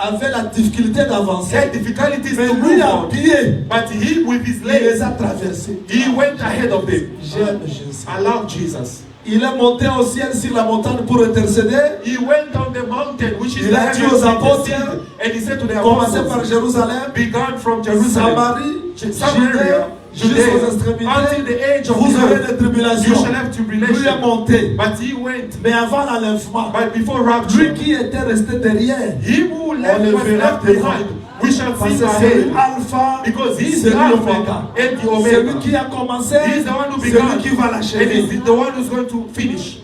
avait la difficulté d'avancer. had difficulties Mais to lui, move à on. pied, But he, with his il les legs, a traversés. he went ahead of them. J'aime Jésus. I love Jesus. Il est monté au ciel sur la montagne pour intercéder. He went on the mountain, which is Il the a dit heavens aux apôtres, intercede, and he said to the Commencez par apostles, Jérusalem, began from Jerusalem, Samarie, Samaria, Judée, Judea, jusqu'aux extrémités. until the age of Vous the aurez earth. des You tribulations. shall have Lui est tribulation. monté. But he went. Mais avant l'enlèvement, But before lui rapture, qui était resté derrière, he who on left le was verra left devant. behind. We shall Parce see que c'est lui ahead. Alpha, Because he is c'est the lui Alpha Omega. and the C'est lui Omega. qui a commencé, He is the one who c'est began. lui qui va And l'achever. he is the one who's going to finish.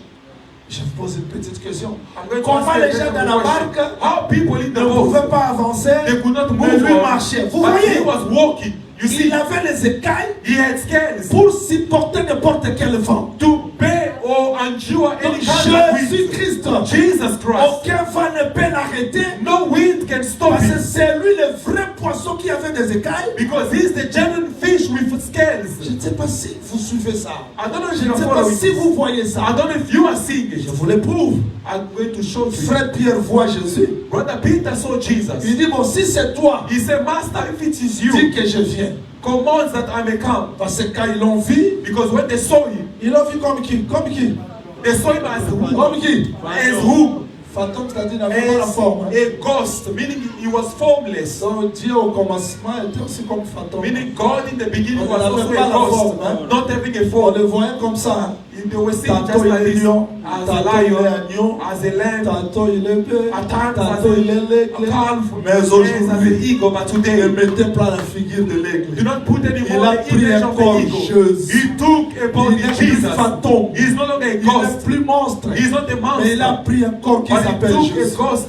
Je vous pose une petite question. I'm going to Comment ask you a les gens dans different la question. barque How people in the ne pouvaient boat, pas avancer, they could not mais move lui on, marchait. Vous but he voyez, was walking. You see, il avait les écailles he had scales pour supporter n'importe quel vent. to bear or endure Donc any kind of wind. Jésus-Christ, Jesus Christ. aucun vent ne peut l'arrêter. No wind can stop Parce que him c'est lui le vrai poisson qui avait des écailles. because he's the genuine fish with Je scales. ne sais pas si vous suivez ça. I don't know if Je you ne are sais pas following. si vous voyez I ça. don't know if you are seeing Je it. vous le prouve. I'm going to show you. Frère Pierre voit Jésus. Brother Peter saw Jesus. Il dit, bon, si c'est toi, He said, Master, if it is dis you, que je viens. commands that I may come. Parce que quand ils l'ont vu, Because when they saw him, ils l'ont vu comme qui? Comme qui? they saw him as who? Comme qui? As who? Fantôme, c'est-à-dire n'avait pas la forme. Hein? A ghost, meaning he was formless. Donc Dieu au commencement était aussi comme fantôme. Meaning God in the beginning On was n'avait also pas a la ghost, forme, hein? not having a On form. le voyait comme ça. Hein? They were seen just Tantôt il like est this, lion, as a tantôt il est lion, agneau, as a lamb, tantôt il est bœuf, at times tantôt il est as l'aigle. a calf, Mais as an aujourd'hui, eagle. But il ne today, mettait pas la figure de do l'aigle. not put Il anymore a the pris image un of corps the eagle. Jésus. He took a Il body n'est plus Jesus. fantôme. He's no longer a Il n'est ghost. plus monstre. He's not a Mais il a monster. pris un corps qui But he s'appelle took a Jésus. ghost,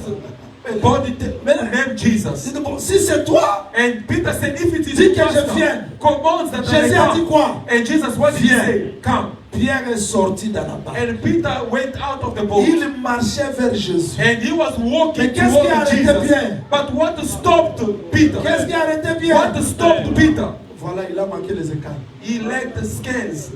a body named Jesus. Il dit, bon, si c'est toi, And Peter said, if it is dis you, que je Master, vienne. commands that I may Jésus a dit come. quoi? And Jesus, what did he Viens. say? Come. Pierre est sorti dans la barque. And Peter went out of the boat. Il marchait vers Jésus. And he was walking Mais qu'est-ce qui a toward arrêté Jesus. Pierre? But what stopped Peter? Qu'est-ce qui a arrêté What Pierre? stopped Peter? Voilà, il a manqué les écailles. He lacked the scales.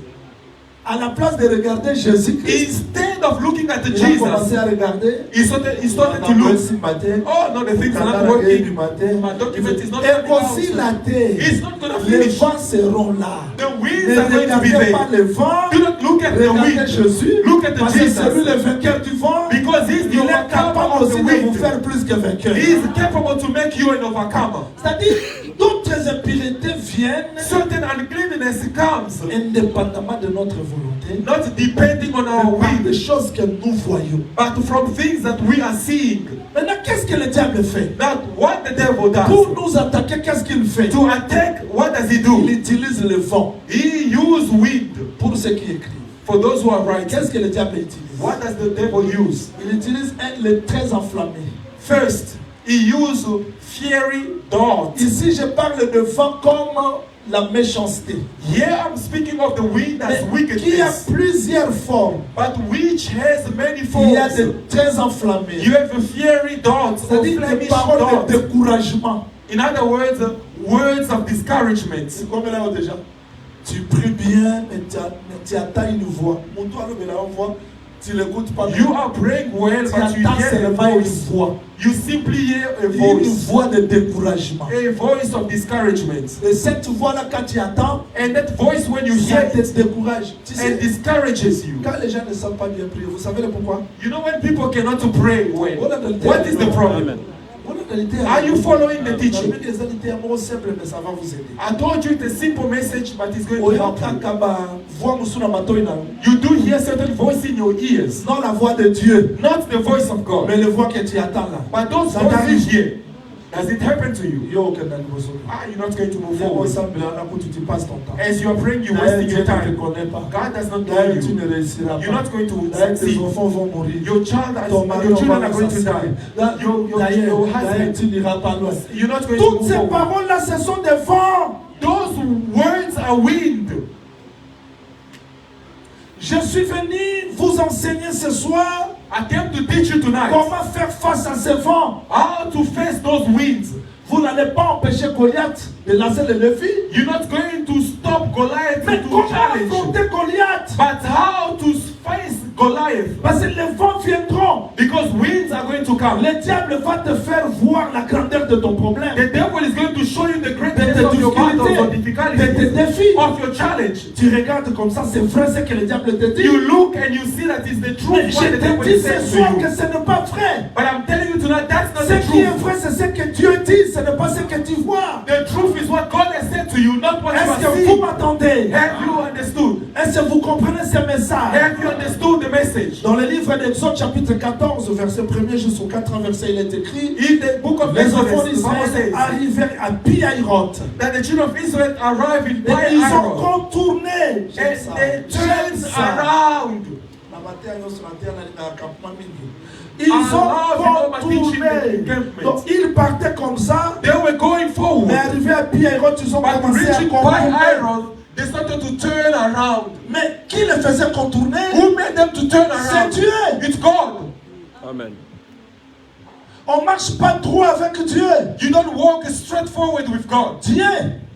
À la place de regarder Jésus-Christ, Instead of looking at the il a commencé Jesus, à regarder. he started to On a look. ce matin. Oh no, the things are not Pendant la guerre du working. matin. My document is not Et coming aussi out. la terre. It's not going to Les finish. vents seront là. The winds Ne are going to be regardez pas there. les vents. Do not look at the Regardez wind. Jésus. Look at the Parce que c'est lui Jesus. le vainqueur du vent. Because he's the Il est capable overcomer of aussi the de vous wind. faire plus que vainqueur. He is capable to make you an overcomer. C'est-à-dire, d'autres impuretés viennent Certain uncleanness comes, indépendamment de notre volonté, not depending on our mais par des will, choses que nous voyons. but from things that we are seeing. Maintenant, qu'est-ce que le diable fait? That what the devil Pour does, nous attaquer, qu'est-ce qu'il fait? to attack, what does he Il do? utilise le vent He uses wind. pour ceux qui écrivent. For those who are writing, Qu'est-ce que le diable utilise? what does the devil use? Il utilise le très enflammé. First, he uses fiery darts. Ici, je parle de vent comme la méchanceté. Here I'm speaking of the wind as Mais qui a wickedness, plusieurs formes. but which has many Il y a forms. des très enflammés. You have the fiery darts, or C'est-à-dire des flemish paroles de darts. découragement. In other words, words of discouragement. C'est comme là déjà. Tu pries bien, mais tu attends une voix. Mon toit, le voix, tu l'écoutes pas. You are praying well, Tu but you attends hear a seulement une voice. voix. You simply hear a Une voice. voix de découragement. A voice of discouragement. Et cette voix-là, quand tu attends, And that voice, when you ça hear te it, décourage. Tu sais, and discourages you. quand les gens ne savent pas bien prier, vous savez le pourquoi? You know when people cannot to pray well, Voilà dans le what is the problem? Are you following the teaching? mais ça va vous aider. I told you it's a simple message, but it's going to help you. You do hear certain voice in your ears, Non la voix de Dieu, not the voice of God, mais la voix que tu attends là. but those Ça voices t'arrive. you hear. Does it happen to you? Yo, que dans le besoin. Ah, you're not going to move Viens forward. ensemble là où tu passes ton temps. As you are praying, you're D'ailleurs, wasting Dieu your ne te time. connaît pas. God does not know D'ailleurs, tu you. ne réussiras You're pas. not going to D'ailleurs, tes succeed. enfants vont mourir. Your child, Ton mari, your on children va are going to die. assassiner. Your D'ailleurs, husband, tu n'iras pas loin. you're not going to Toutes move ces forward. paroles-là, ce sont des vents. Those words are wind. Je suis venu vous enseigner ce soir I came to teach you tonight comment faire face à ces vents. how to face those winds. Vous n'allez pas empêcher Goliath de lancer le défi. You're not going to stop Goliath Mais to comment challenge, affronter Goliath? but how to face Goliath, Parce que les vents viendront. because winds are going to come. Le diable va te faire voir la grandeur de ton problème, The devil is going to show you the de greatness tes of your battles or difficultés, de tes difficulties, défis. of your challenge. Tu regardes comme ça, c'est vrai ce que le diable te dit. You look and you see that it's the Mais truth je what the te devil dis is ce saying to soir you. que ce n'est pas vrai. But I'm telling you tonight, that's not Ce the qui est truth. vrai, c'est ce que Dieu dit, ce n'est pas ce que tu vois. The truth is what God has said to you, not what you Est-ce are que vous seeing. m'entendez? Have you understood? Est-ce que vous comprenez ce message? Have you understood the message? Dans le livre d'Exode chapitre 14, verset 1er jusqu'au 4e verset, il est écrit: In the book of les enfants Exodus, the Bible d'Israël says arrivèrent à Pi-Hahiroth that the children of Israel arrived in et ils ont Pi-Hahiroth contourné. J'aime ça. and they J'aime turned ça. around. La matin, nous sommes en terre, on est à campement mingi. Ils Allah, ont you know, contourné. encampment. Donc ils partaient comme ça, They were going forward, mais arrivés à Pi-Hahiroth, ils ont but commencé à reaching contourner. Pi-Hahiroth, they started to turn around. Mais qui les faisait contourner? Who made them to turn C'est around? Dieu. It's God. Amen. On ne marche pas droit avec Dieu. You don't walk straight forward with God. Dieu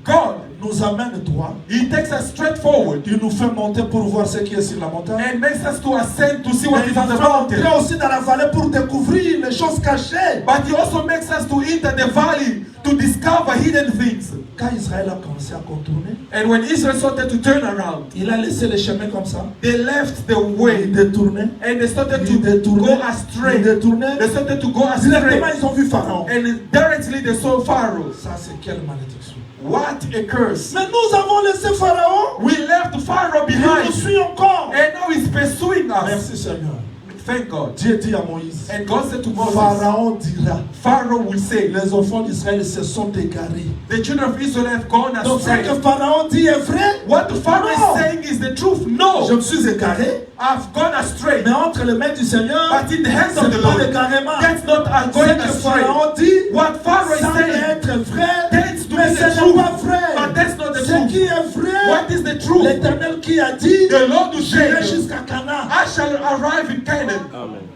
God, nous amène droit. He takes us straight forward Il nous fait monter pour voir ce qui est sur la montagne. and makes us to ascend to see Mais what il is on nous the fait entrer mountain. aussi dans la vallée pour découvrir les choses cachées. But He also makes us to enter the valley to discover hidden things. Quand Israël a commencé à contourner, And when Israel started to turn around, il a laissé les chemins comme ça. they left the Il way détournait. and they started Il to détournait. go Il astray. détournait. They started to go Directement, astray. ils ont vu Pharaon. And directly they saw Pharaoh. Ça, c'est quelle malédiction. What a curse. Mais nous avons laissé Pharaon. We left Pharaoh Il nous behind. suit encore. And now he's pursuing us. Merci Seigneur. Thank God. Dieu dit à Moïse, And God said to Moses, Pharaon dira, Pharaoh will say, les enfants d'Israël se sont égarés. the children of Israel have gone Donc ce astray. que Pharaon dit est vrai. What the Pharaoh No. is saying is the truth. Je No, me suis égaré, I've gone astray. mais entre les mains du Seigneur, But in the hands of the c'est pas Lord, l'égarement. that's not Ce going que astray. Pharaon dit, What Pharaoh is semble saying, être vrai, tends to mais be ce the n'est truth. pas vrai. But that's not the Ce truth. qui est vrai, What is the truth? l'Éternel qui a dit, The Lord who j'irai said, jusqu'à Canaan. I shall arrive in Canaan. Amen.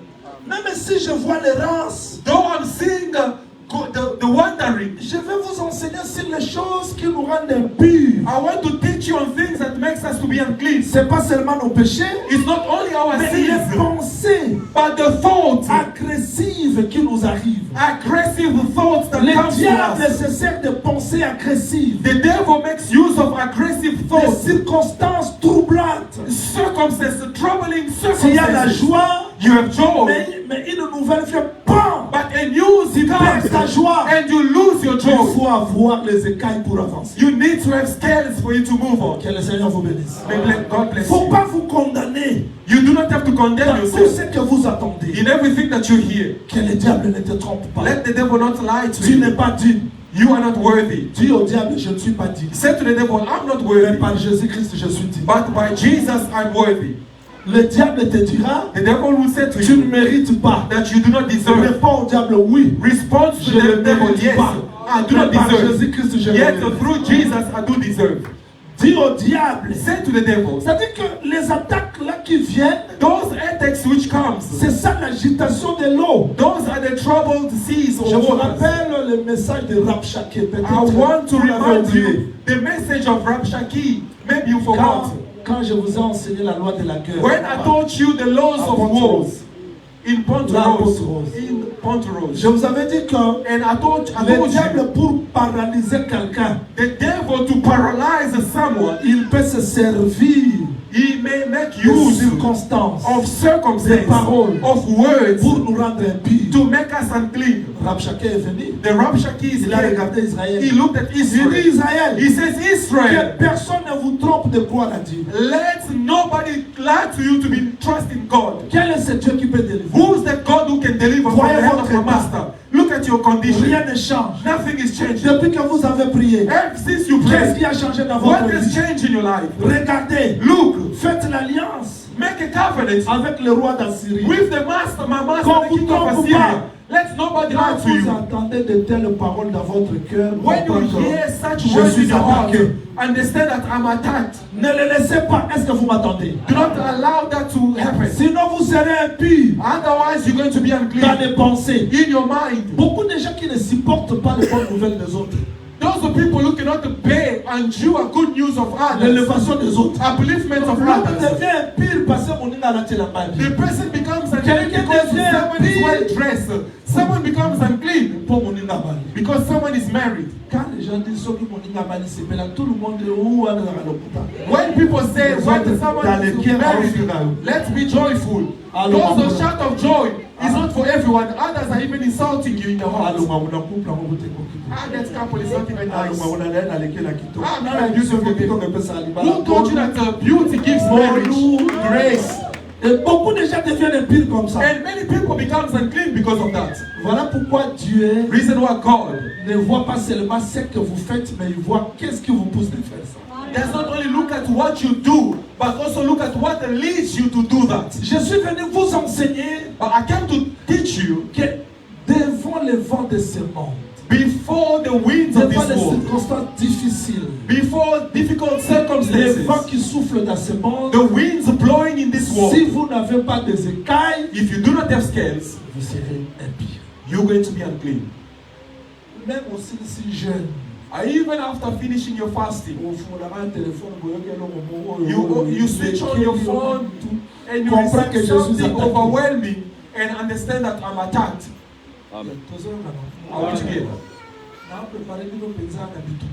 Même si je vois l'errance, Though I'm seeing the wandering, je vais vous enseigner sur les choses qui nous rendent impurs. I want to teach you on things that makes us to be unclean. C'est pas seulement nos péchés, It's not only our mais les sins, pensées but the thoughts, agressives qui nous arrivent. aggressive thoughts that Le come to diable us. se sert de pensées agressives, The devil makes use of aggressive des thoughts, circonstances troublantes. circumstances, troubling S'il y a la circumstances. joie, You have joy, mais une nouvelle vient, bam, but a news tu perds ta comes joie. and you lose your Il joy. faut avoir les écailles pour avancer. You need to have scales for you to move on. Que le Seigneur vous bénisse. May God Il ne bless faut you. pas vous condamner You do not have to condemn dans tout yourself ce que vous attendez. in everything that you hear. Que le diable ne te trompe pas. Let the devil not lie to Tu n'es you. pas digne. You are not worthy. Dis au diable, je ne suis pas digne. Say to the devil, I'm not Mais worthy, par Jésus-Christ, je suis digne. but by Jesus I'm worthy. Le diable te dira, The devil will say to tu ne you mérites pas. that you do not deserve. Réponds au diable, oui. Response to Je ne the devil, mérite yes, pas. I do Mais not par deserve. Jésus-Christ, je le Yet mérite. through Jesus I do deserve. Dis au diable. Say to the devil, C'est-à-dire que les attaques là qui viennent, those attacks which comes, c'est ça l'agitation de l'eau. those are the troubled seas Je or vous waters. rappelle le message de Rabshakeh. Peut-être I want to vous l'avez remind oublié. you the message of Rabshakeh. Maybe you forgot. Quand je vous ai enseigné la loi de la guerre, When I taught you the laws of wars in Pontoros, je vous avais dit que and I told le you diable, pour paralyser quelqu'un, the devil to paralyze someone, il peut se servir he may make de use circonstances, of des circumstances, paroles, of words pour nous rendre impies. to make us unclean. Rabshakeh est venu. The Rabshakeh is Il a here. regardé Israël. He looked at Il dit Israel. Israël, He says, que Israel, personne ne vous trompe de croire à Dieu. let nobody lie to you to be trust in God. Quel est ce Dieu qui peut délivrer? Who's the God who can deliver from the hand of your master? Look at your condition. Rien ne change. Nothing is changing. Depuis que vous avez prié, Ever since you qu'est-ce prayed, qui a changé dans what votre has vie? changed in your life? Regardez, Look, faites l'alliance make a covenant avec le roi d'Assyrie. with the master, my master, Quand the vous king of trompez Assyria. pas. Let nobody lie Quand to vous you. entendez de telles paroles dans votre cœur, When you comprenez hear que such je words suis in your heart, attaqué. understand that I'm attacked. Ne le laissez pas. Est-ce que vous m'entendez? Do not allow that to happen. Sinon, vous serez impie Otherwise, you're going to be dans unclean les pensées. in your mind. Beaucoup de gens qui ne supportent pas les bonnes nouvelles des autres, Those are people who cannot bear and you are good news of others, l'élévation des autres. upliftment of L'homme others. devient impie parce que mon ina la tient la main. The person becomes unclean Quelqu'un because devient someone is well wear dress, someone becomes unclean Pour mon ingabali. because someone is married. Quand les gens disent que mon ingabali c'est là, tout le monde est où à l'hôpital. When people say, when someone is married, let's be joyful. Those who shout of joy is not for everyone. Others are even insulting you in your heart. Ah, that couple is not even nice. Who told you that beauty gives marriage grace? Et beaucoup de gens deviennent impurs comme ça. And many people becomes unclean because of that. Voilà pourquoi Dieu Reason why God ne voit pas seulement ce que vous faites, mais il voit qu'est-ce qui vous pousse de faire ça. does not only look at what you do, but also look at what leads you to do that. Je suis venu vous enseigner But I came to teach you que devant le vent de ce monde, before the winds of devant this les world, circonstances difficiles, before difficult les circumstances, vents qui soufflent dans ce monde, the winds blowing in this world, si vous n'avez pas des écailles, if you do not have scales, vous serez impur. you're going to be unclean. Même aussi si jeune, Even after finishing your fasting, au fond là un téléphone, you switch on your phone and you comprends que receive je suis something attaqué. overwhelming and understand that I'm attacked. Amen. I want to get. N'a préparé nos paysans d'habitude.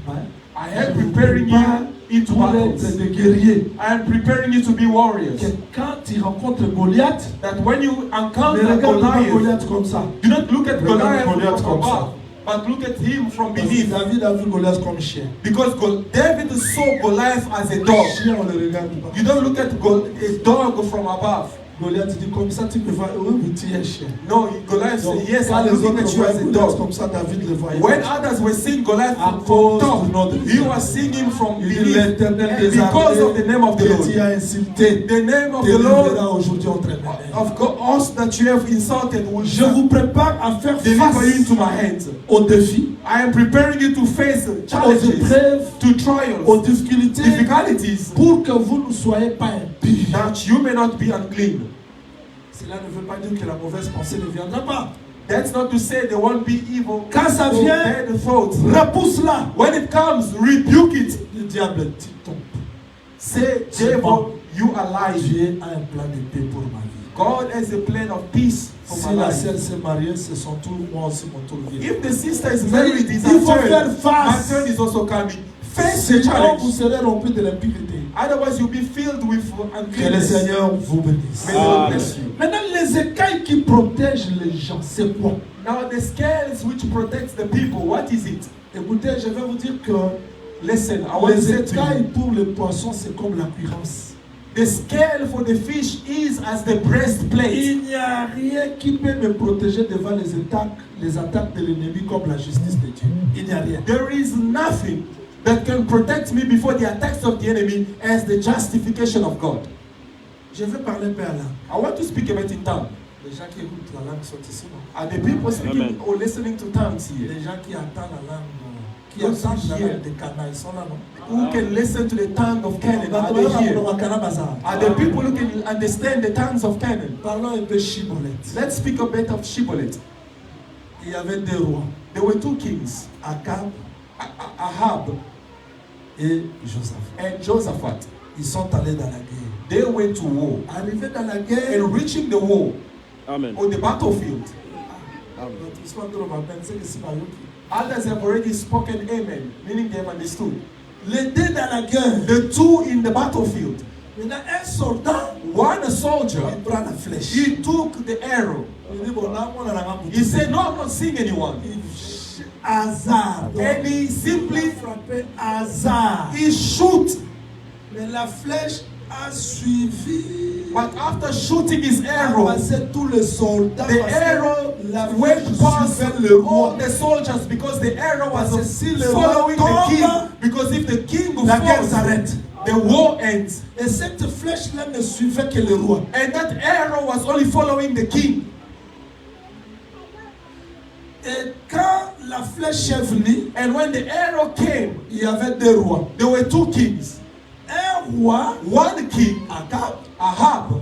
I am preparing you into Pour battles. être des guerriers. I am preparing you to be warriors. Que quand tu rencontres Goliath, That when you ne encounter regarde pas Goliath, Goliath comme ça. do not look at Regarde Goliath Goliath from comme ça. above, but look at him from Parce que beneath. David a vu Goliath comme chien. Because David saw Goliath as a dog. Chien, on le regarde pas. You don't look at a dog from above. Goliath dit comme ça, tu me vois, oui, tu es un chien. No, Goliath Donc, said, yes, quand I'm les looking autres at you as voyaient a Goliath dog. comme ça, David le voyait. When others were seeing Goliath À from cause top, du nom de he Dieu. was seeing him from Il dit beneath. l'Éternel And des because of the armées name of the que tu Lord, as insulté, the name of te the Lord livrera aujourd'hui entre mes mains. of God, us that you have insulted will Je vous prépare à faire deliver you into face my hands. aux défis, I am preparing you to face aux challenges, épreuves, to aux trials, difficultés, difficulties, pour que vous ne soyez pas impies. that you may not be unclean. Cela ne veut pas dire que la mauvaise pensée ne viendra pas. That's not to say there won't be evil Quand ça or vient, bad thoughts. repousse-la. When it comes, rebuke it. Le diable dit ton. Say, C'est bon. devil, you are lying. Dieu a un plan de paix pour ma vie. God has a plan of peace for Si my la life. sœur s'est mariée, c'est son tour, moi aussi mon tour vient. If the sister is married, it's Il faut her faire turn. face. My turn is also coming. Face the Sinon, vous challenge. serez remplis de l'impureté. Otherwise, you'll be filled with Que le uncleanness. Seigneur vous bénisse. May the Lord bless you. Maintenant, les écailles qui protègent les gens, c'est quoi? Now, the scales which protects the people, what is it? Écoutez, je vais vous dire que Listen, I want to les say to écailles you, pour les poissons, c'est comme la cuirasse. the scale for the fish is as the breastplate. Il n'y a rien qui peut me protéger devant les attaques de l'ennemi comme la justice de Dieu. Il n'y a rien. There is nothing that can protect me before the attacks of the enemy as the justification of God. Je vais parler par là. I want to speak a bit in tongue. Les gens qui écoutent la langue sont ici, non? Are the people speaking Amen. or listening to tongues here? Les gens qui entendent la langue, qui Those entendent la here. langue de Cana, ils sont là, non? Who can listen to the tongue of Canaan? Are they here? Are the people who can understand the tongues of Canaan? Parlons un peu Chibolette. Let's speak a bit of Shibboleth. Il y avait deux rois, There were two kings, Akab Ahab et Josaphat. and Josaphat. Ils sont allés dans la guerre. They went to war. Arrivés dans la guerre, And reaching the war Amen. on the battlefield, notre histoire de l'homme appelle, c'est que c'est pas eux qui- others have already spoken amen, meaning they have understood. Les deux dans la guerre. The two in the battlefield. Maintenant, un soldat, One soldier, il prend la flèche. he took the arrow. Il dit, bon, là, on a la rampe. He said, no, I'm not seeing anyone. Hasard. And he simply, frappé hasard. he shoot. Mais la flèche a suivi. But after shooting his A arrow, passé tous les soldats. the parce que arrow la went flèche past suivait le roi. all the soldiers because the arrow was Parce que si le roi following the tombe, king. Because if the king la guerre falls, s'arrête. the war ends. Et cette flèche-là ne suivait que le roi. And that arrow was only following the king. Et quand la flèche est venue, And when the arrow came, il y avait deux rois. there were two kings. Un roi, One king, Akab, Ahab,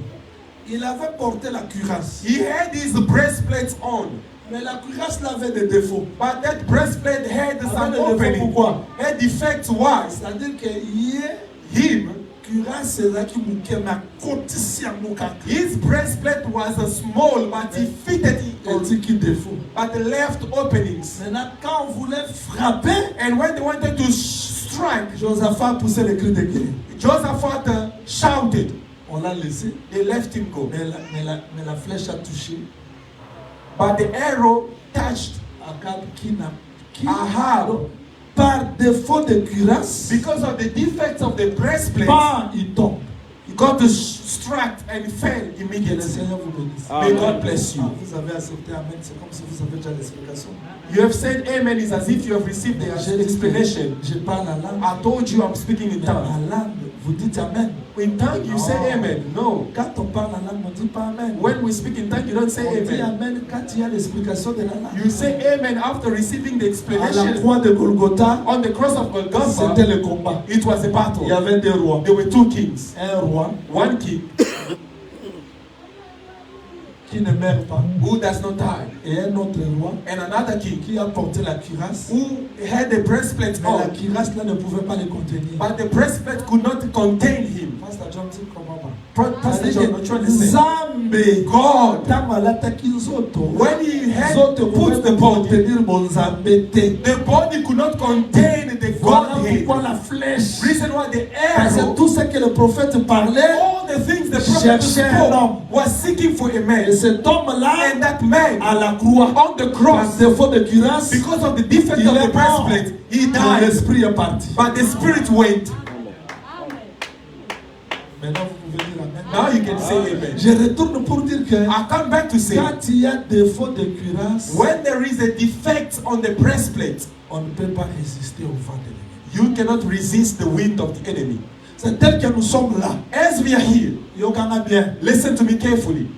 il avait porté la cuirasse. he had his breastplate on. Mais la cuirasse là avait des défauts. But that breastplate had some Avait des défauts opening. pourquoi? Had defect why? C'est-à-dire que hier, Him, cuirasse c'est là qui mouquait ma côté si à mouka. his breastplate was a small, but he fitted it Et laissé qui défaut. but they left openings. Maintenant, quand on voulait frapper, And when they wanted to strike, Josaphat a poussé le cri de guerre. Josaphat shouted. On l'a laissé, They left him go. mais la flèche a touché But the arrow touched Akab qui Ahab. par défaut de cuirasse, Because of the defects of the breastplate, pas il tombe. he got struck and fell Que le immediately. Seigneur vous bénisse. May God bless you. Ah, vous avez accepté Amen, c'est comme si vous avez déjà l'explication. You have said amen is as if you have received the explanation. Je parle en langue. I told you I'm speaking in Mais tongue. en langue, vous dites Amen. In tongue you say amen. No. Quand on parle en langue, on ne dit pas Amen. When we speak in tongue, you don't say On dit amen. Amen quand il y a l'explication de la langue. You say amen after receiving the À la explanation. croix de Golgotha, On the cross of c'était Golgotha, le combat. it was a Il y battle. avait deux rois. There were two kings. Un roi One king qui ne meurt pas who does not die, et un autre roi and another king qui a porté la cuirasse. who had the breastplate Mais la on, cuirasse là ne pouvait pas le contenir. but the breastplate could not contain him. Pastor John dit comment pas. Pastor John, what you understand? Nzambe God, ntango alataki nzoto, when he had nzoto put the body, contenir mon Nzambe te. the body could not contain the Voilà Godhead. pourquoi la flèche. Reason why the Parce que arrow, tout ce que le prophète parlait, all the things the prophet cherchait un homme. spoke, was seeking for a man. Et cet homme-là, And that man, à la croix, on the par cross, défaut de cuirasse, because of the defect il of est the mort. breastplate, he Mais died. l'esprit est parti. But the spirit went. Maintenant, vous pouvez dire Amen. Now you can say amen. Je retourne pour dire que I come back to say, quand il y a défaut de cuirasse, when there is a defect on the breastplate, on ne peut pas résister au vent de l'ennemi. you cannot resist the wind of the enemy. C'est tel que nous sommes là. As we are here, Yokana bien. listen to me carefully.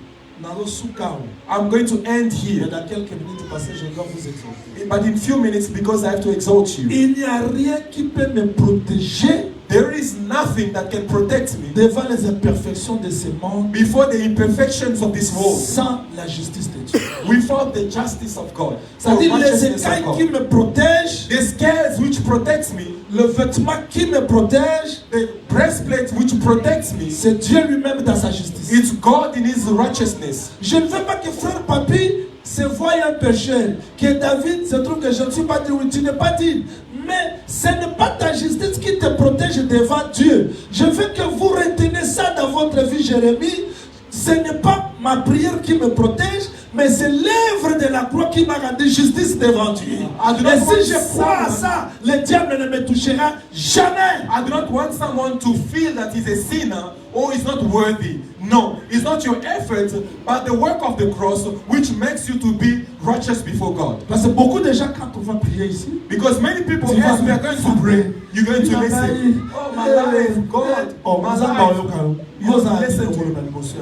Nazo sukao. I'm going to end Mais here, dans quelques minutes passées, je dois vous exhorter. but in few minutes because I have to exalt you. Il n'y a rien qui peut me protéger There is nothing that can protect me devant les imperfections de ce monde before the imperfections of this world, sans la justice de Dieu. without the justice of God. The C'est-à-dire les righteousness of écailles God. qui me protègent, The scales which protects me, le vêtement qui me protège, the breastplate which protects me, c'est Dieu lui-même dans sa justice. it's God in His righteousness. Je ne veux pas que frère Papi se voie un pécheur, que David se trouve que je ne suis pas dit, oui, tu n'es pas dit. Mais ce n'est pas ta justice qui te protège devant Dieu. Je veux que vous reteniez ça dans votre vie, Jérémie. Ce n'est pas ma prière qui me protège, mais c'est l'œuvre de la croix qui m'a rendu justice devant Dieu. Et si je crois à ça, le diable ne me touchera jamais. I do not want someone to feel that he's a sinner or is not worthy. No, it's not your effort, but the work of the cross which makes you to be righteous before God. Parce que beaucoup de gens, quand on va prier ici, Because many people, Tu vas as we are going to pray, you're going to listen. Oh, my life, God, oh, my life. Listen to me.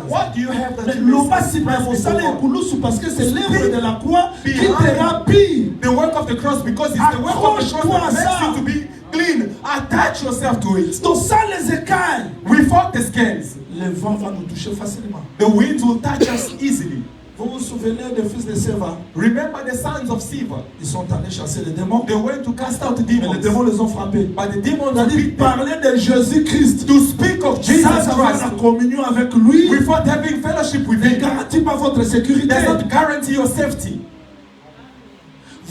What do you have that you Loba miss? si mais faut ça les koulousou parce que c'est l'œuvre de la croix qui te Behind remplit. the work of the cross, because it's the work of the cross that makes you to be clean. Attach yourself to it. Donc sans les écailles, Without the scales, le vent va nous toucher facilement. the wind will touch us easily. Vous vous souvenez des fils de Séva? Remember the sons of Siva. Ils sont allés chasser les démons, They went to cast out the mais les demons. démons les ont frappés. But the demons C'est-à-dire beat them. parler de Jésus-Christ To speak of Jesus sans avoir Christ la communion avec lui without having fellowship with ne Him garantit pas votre sécurité. does not guarantee your safety.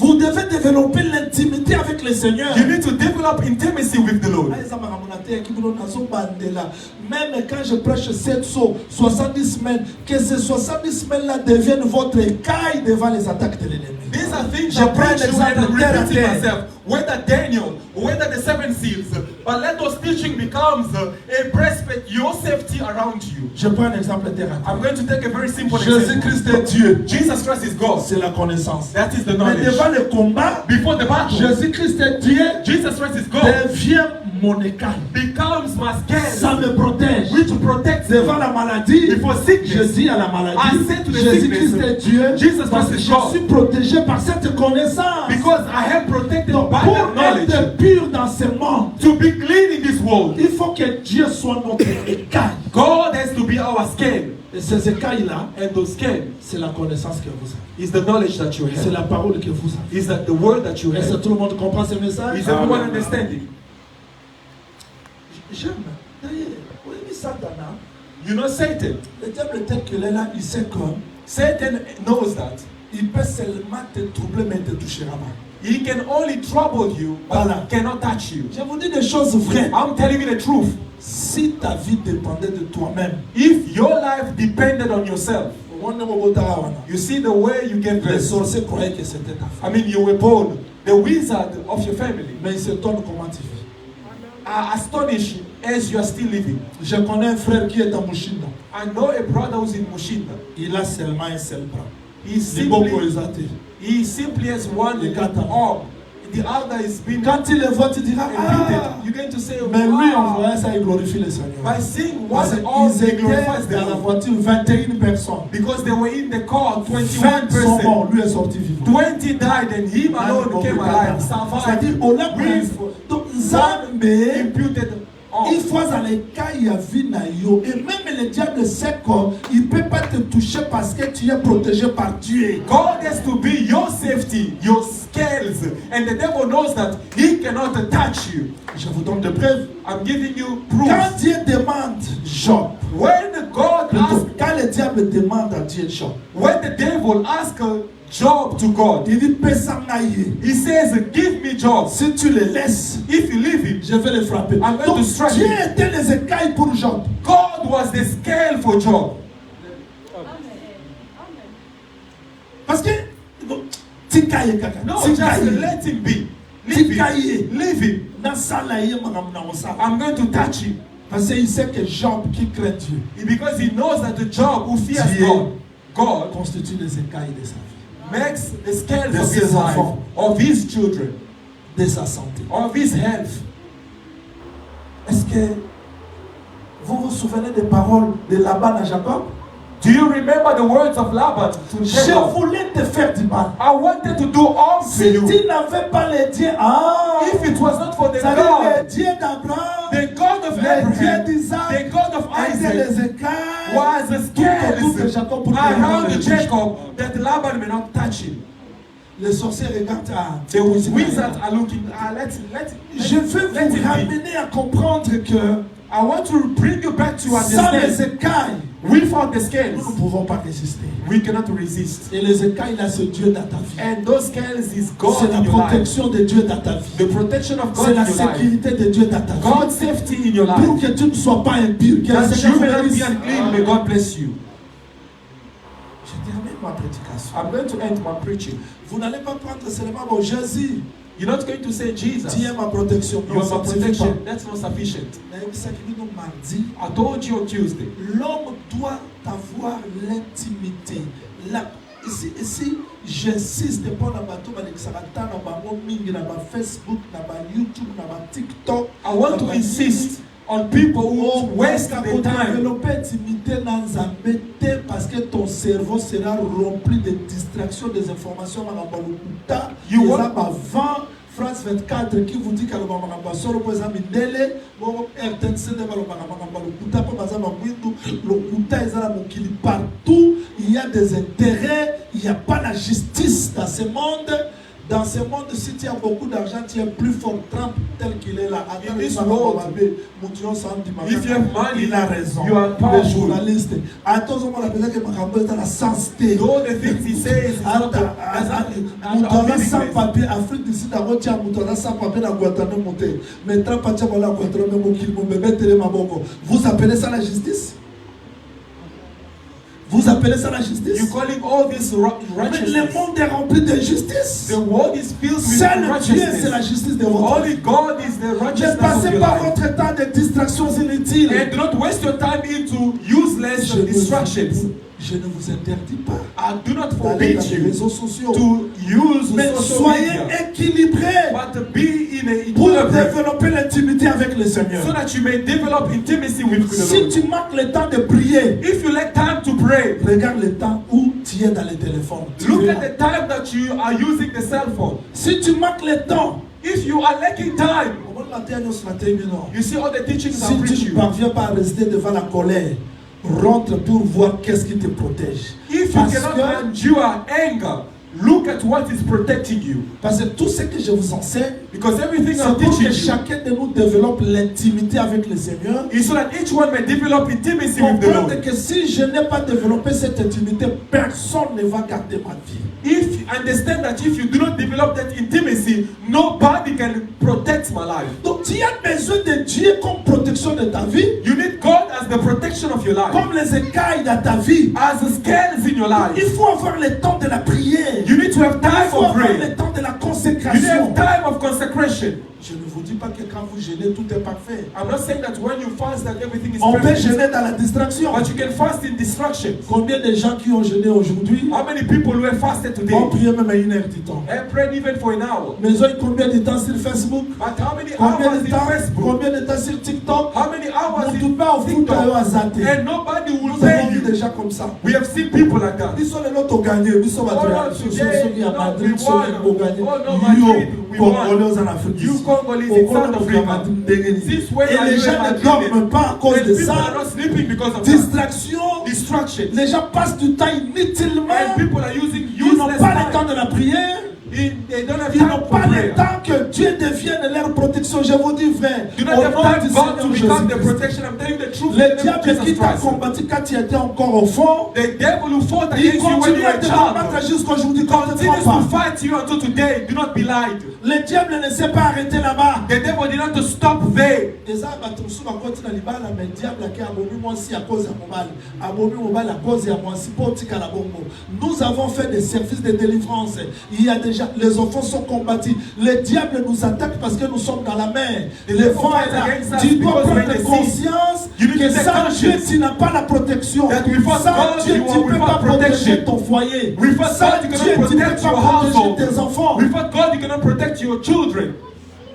Vous devez développer l'intimité avec le Seigneur. You need to develop intimacy with the Lord. Même quand je prêche 7 sauts, 70 semaines, que ces 70 semaines-là deviennent votre écaille devant les attaques de l'ennemi. These are things Je that prends preach you l'exemple and terre à repeating terre. myself. Whether Daniel, whether the 7 seals, but let those teaching becomes a breastplate, your safety around you. Je prends un exemple terre à I'm terre. going to take a very simple example. Jésus-Christ est Dieu. Jesus Christ is God. C'est la connaissance. That is the Mais knowledge. devant le combat, Before the battle, Jésus-Christ est Dieu. Jesus Christ is God. Devient mon écaille. Becomes my Ça scale, me protège. which protects Devant me. la maladie, Before je sickness, dis à la maladie, I say to the Jésus-Christ sickness, est Dieu, Jesus parce Christ que is je God. suis protégé par cette connaissance. because I am protected Donc, by pour the knowledge. être pur dans ce monde, To be clean in this world, il faut que Dieu soit notre écaille. God has to be our scale. Et ces écailles-là, And those scale c'est la connaissance que vous avez. is the knowledge that you C'est have. la parole que vous avez. Is that the word that you Est-ce que have? tout le monde comprend ce message? Is everyone understanding? J'aime. D'ailleurs, oui, mais Satan, You know Satan. le diable tel qu'il est là, il sait que Satan knows that Il peut seulement te troubler, mais ne te touchera pas. He can only trouble you, but Voilà. cannot touch you. Je vous dis des choses vraies. I'm telling you the truth. Si ta vie dépendait de toi-même, If your life depended on yourself, you see the way you get les blessed. sorciers croyaient que c'était ta I femme. mean, you were born the wizard of your family. Mais ils se tournent comment tu vis. Are astonished as you are still living. Je connais un frère qui est à Mushinda. I know a brother who's in Mushinda. Il a seulement un seul bras. He simply has one arm. The other is being Quand il le voit, tu diras, imputed. You're going to say, mais lui, en wow. voyant ça, il glorifie le Seigneur. By seeing Parce one arm, qu'ils they étaient glorifies the dans la Lord. voiture 21 personnes. Because they were in the car, 20 21 sont person. morts, lui est sorti vivant. 20 died and him alone came alive, C'est-à-dire, survived on l'a with donc, one Nzambe, imputed arm. une fois dans les cas, il y a vie na yo. Et même le diable sait qu'il ne peut pas te toucher parce que tu es protégé par Dieu. God has to be your safety, your scales, and the devil knows that he cannot touch you. Je vous donne des preuves. I'm giving you Quand proof. Dieu demande Job, When God asked, quand le diable demande à Dieu Job, when the devil asked Job to God, il dit, Pesanaïe, he says, give me Job. si tu le laisses, If you leave him, je vais le frapper. I'm going Donc to strike Dieu him. était les écailles pour Job. God was the scale for Job. Parce que, tikaye kaka, No, just tikaye, let him be. Leave tikaye, him. Leave him. na salaye makambo na osala. I'm going to touch him. Parce qu'il sait que Job qui craint Dieu Because he knows that the Job who fears Dieu God constitue les écailles de sa vie, makes the scales De of ses his life, enfants. of his children, de sa santé. of his health. Est-ce que vous vous souvenez des paroles de Laban à Jacob? Do you remember the words of Laban to Je Jacob? voulais te faire du mal. I wanted to do all to Si you. tu n'avais pas le Dieu, If it was not for the c'est-à-dire le God, Dieu d'Abraham, the God of le Dieu Abraham, d'Isaac, the God of était Isaac, les écailles was the autour de scales Jacob pour que around Laban le touche. Jacob that Laban may not touch him. Les sorciers regardent à The wizards are looking. Je veux let vous it be. ramener à comprendre que I want to bring you back to sans les understand. écailles, Without the nous scales, ne pouvons pas résister. we cannot resist. Et les écailles, là, c'est Dieu dans ta vie. And those scales is C'est God la in your life. protection de Dieu dans ta vie. The protection of God C'est in la your life. sécurité de Dieu dans ta vie. God's safety in your Pour life. que tu ne sois pas impur. Que le That Seigneur you may vous not be bénisse. unclean. May God bless you. Je termine ma prédication. I'm going to end my preaching. Vous n'allez pas prendre seulement bon Jésus. You're not going to say Jesus. Tu es ma protection. You Non, are ça my ne suffit protection. pas. That's not sufficient. Mais ça qui nous mardi, I told you on Tuesday. l'homme doit avoir l'intimité. Ici, j'insiste pour la bateau, Facebook, YouTube, TikTok. I want to insist on people who waste their time. Développer intimité dans Nzambe parce que ton cerveau sera rempli de distractions, des informations. You You want- avant France 24 qui vous dit que le solo pour exemple Ndele, bon RTNC de le partout il y a des intérêts, il n'y a pas la justice dans ce monde. Dans ce monde, si tu as beaucoup d'argent, tu es plus fort. Trump tel qu'il est là. In this world, if you have money, il a raison. you are Les powerful. journalistes. Attends, on a besoin que Makambo est à la sensité. All the things he says is not Moutara sans papier, Afrique du Sud, à Moutara sans papier, à Guantanamo monté. Mais Trump a dit à Guantanamo qu'il me met Maboko. Vous appelez ça la justice? Vous appelez ça la justice? You calling all this Mais righteousness? le monde est rempli de justice. The world is filled with Seul Dieu, c'est la righteousness. justice de votre vie. Only God is the Ne righteousness of passez your pas life. votre temps de distractions inutiles. And do not waste your time into useless distractions. Je ne vous interdis pas I do not d'aller dans forbid les you réseaux sociaux. to use Mais social soyez media, équilibrés but be in a pour equilibrium développer l'intimité avec le Seigneur. so that you may develop intimacy with the Si Lord. tu manques le temps de prier, If you lack time to pray, regarde le temps où tu es dans le téléphone. Tu look es at là. the time that you are using the cell phone. Si tu manques le temps, If you are lacking time, si you see all the teachings I tu preach ne you. parviens pas à rester devant la colère, rentre pour voir qu'est-ce qui te protège. If you Parce cannot que endure anger, look at at what is protecting you. Parce que tout ce que je vous enseigne, Because everything c'est I'm pour teaching que you chacun de nous développe l'intimité avec le Seigneur. is so that each one may develop intimacy with the Comprendre Lord. que si je n'ai pas développé cette intimité, personne ne va garder ma vie. If understand that if you do not develop that intimacy, nobody can protect my life. Donc tu as besoin de Dieu comme protection de ta vie, You need God as the protection of your life, comme les écailles dans ta vie. as the scales in your life. Il faut avoir le temps de la prière. You need to have Il time faut of avoir prayer. le temps de la You need consécration. to have time of consecration. Je ne vous dis pas que quand vous jeûnez, tout est parfait. I'm not saying that when you fast that everything is On peut perfect, jeûner dans la distraction. but you can fast in distractions. Combien de gens qui ont jeûné aujourd'hui How many people who have fasted today ont prié même à 1 heure du temps? and prayed even for an hour? Mais ils ont eu combien de temps sur Facebook? But how many Combien hours de in temps, Facebook? combien de temps sur TikTok? How many hours Nous tout in pas au foot à TikTok? zaté. And nobody will Nous avons pay vu you. des gens comme ça. We have seen people like that. Ils sont les nôtres gagnés. Ils sont Oh, no, today, qui à no, Madrid, we sont won. les beaux gagnés. Oh, no, Madrid, we Yo, won. Congolais en Afrique. You Congolese Au in Congo, South nous Africa. avons des gagnés. Since when Et are les you gens ne Madrid? dorment pas à cause And de people are ça. not sleeping because of that. Distraction. Distraction. Les gens passent du temps inutilement. And people are using Ils n'ont useless pas le temps time. de la prière. They don't have Ils time n'ont for pas le prayer. temps que Dieu devienne leur protection. Je vous dis, frère, Do au not have nom time du God to Seigneur become the Jésus-Christ. protection. I'm telling you the truth. Le in the name of diable qui Jesus t'a Christ. combattu quand tu étais encore au fond, The devil who fought il against you when you continue were à a te combattre child jusqu'aujourd'hui. Quand tu ne continues crois to pas. fight you until today. Do not be lied. Le diable ne s'est pas arrêté là-bas. The devil did not to stop there. Et ça, bateau va continuer à libala, mais le diable qui a abomi moi aussi à cause de mon mal. Abomi mon mal à cause de moi aussi pour tika la bombo. Nous avons fait des services de délivrance. Il y a déjà, les enfants sont combattus. Le diable nous attaque parce que nous sommes dans la mer. Le vent est là. Tu dois prendre conscience que sans Dieu, tu n'as pas la protection. That without Sans God, Dieu, you tu are ne peux pas without protéger protection. ton foyer. Without Sans God, you Dieu, cannot tu ne peux protect pas your protéger household. tes enfants. Without God, you cannot protect your children.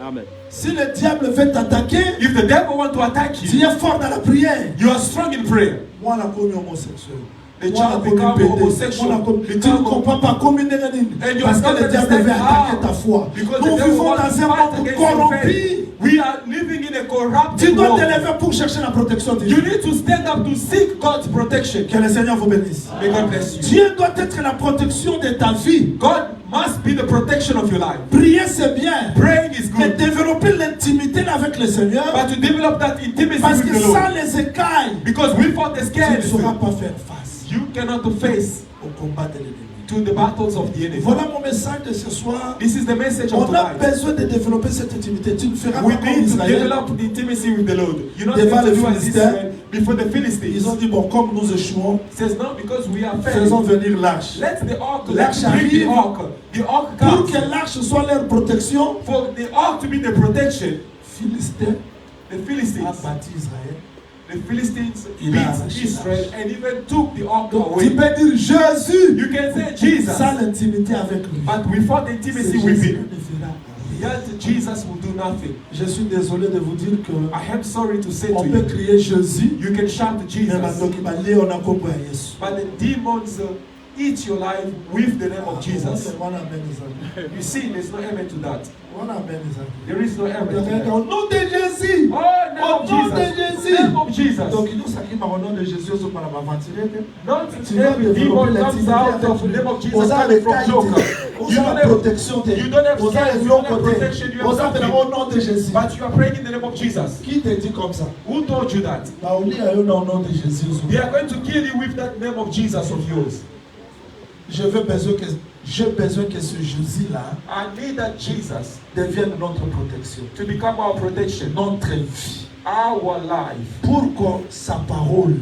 Amen. Si le diable veut t'attaquer, If the devil wants to attack tu you, es fort dans la prière. you are strong in prayer. Moi, la commis homosexuelle. The Moi, la child commis become pédé. homosexual. Moi, la commis- Tu ne Become- comprends pas commis négative. And you Parce que are le not diable veut understand attaquer how. ta foi. Because Nous the devil vivons wants to dans un fight monde against your corrompu. faith. We are living in a Tu corrupted dois te world. lever pour chercher la protection de You Dieu. need to stand up to seek God's protection. Que le Seigneur vous bénisse. May God bless you. Dieu doit être la protection de ta vie. God must be the protection of your life. Prier, c'est bien. Praying is Mais good. développer l'intimité là avec le Seigneur. But to develop that intimacy Parce with que the Lord. sans les écailles, Because without the tu ne scales, sauras pas faire face you cannot face au combat de l'ennemi. to the battles of the enemy. Voilà mon message de ce soir. This is the message of On a tonight. besoin de développer cette intimité. Tu ne feras We pas comme need to Israël. develop the intimacy with the Lord. You're not Devant going to les do as Philistins, Israel before the Philistines. Ils ont dit, bon, comme nous échouons, It says no, because we are faisons failing. venir l'arche. Let the ark, L'arche let's bring the arrive. ark. The ark Pour comes. que l'arche soit leur protection, For the ark to be the protection, Philistin the a Philistines, bâti Israël. the Philistines Il a beat arraché Israel l'arche. and even took the ark Donc, tu away. peux dire Jésus You can say Jesus, sans l'intimité avec lui. but without C'est intimacy with Jésus him, qui ne fera rien. yet Jesus will do nothing. Je suis désolé de vous dire que I am sorry to say on to peut you, crier Jésus, you can shout mais Jesus, maintenant qu'il va lire, on a compris à Jésus. but the demons eat your life with the name of Jesus. Voilà, amen, les amis. You see, there's no amen to that. Voilà, amen, les amis. There is no amen to that. Au nom de Jésus. Oh, name Au of nom de Jesus. Jésus. Name of Jesus. Donc, il nous s'acquitte au nom de Jésus, on va m'aventurer. Not Tu dois every développer demon comes out of the name of Jesus coming from Joker. You don't have, protection. you don't have scales, you don't have côté. protection, you Aux have appels nothing. au nom de Jésus. But you are praying in the name of Jesus. Qui te dit comme ça? Who told you that? Bah, on lit à eux au nom de Jésus. They are going to kill you with that name of Jesus of yours. J'ai besoin que ce Jésus-là I need that Jesus devienne notre protection, to become our protection, notre vie. our life, Pour que sa parole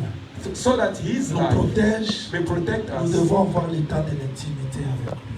so that His nous life protège, may protect nous us. devons avoir l'état de l'intimité avec lui.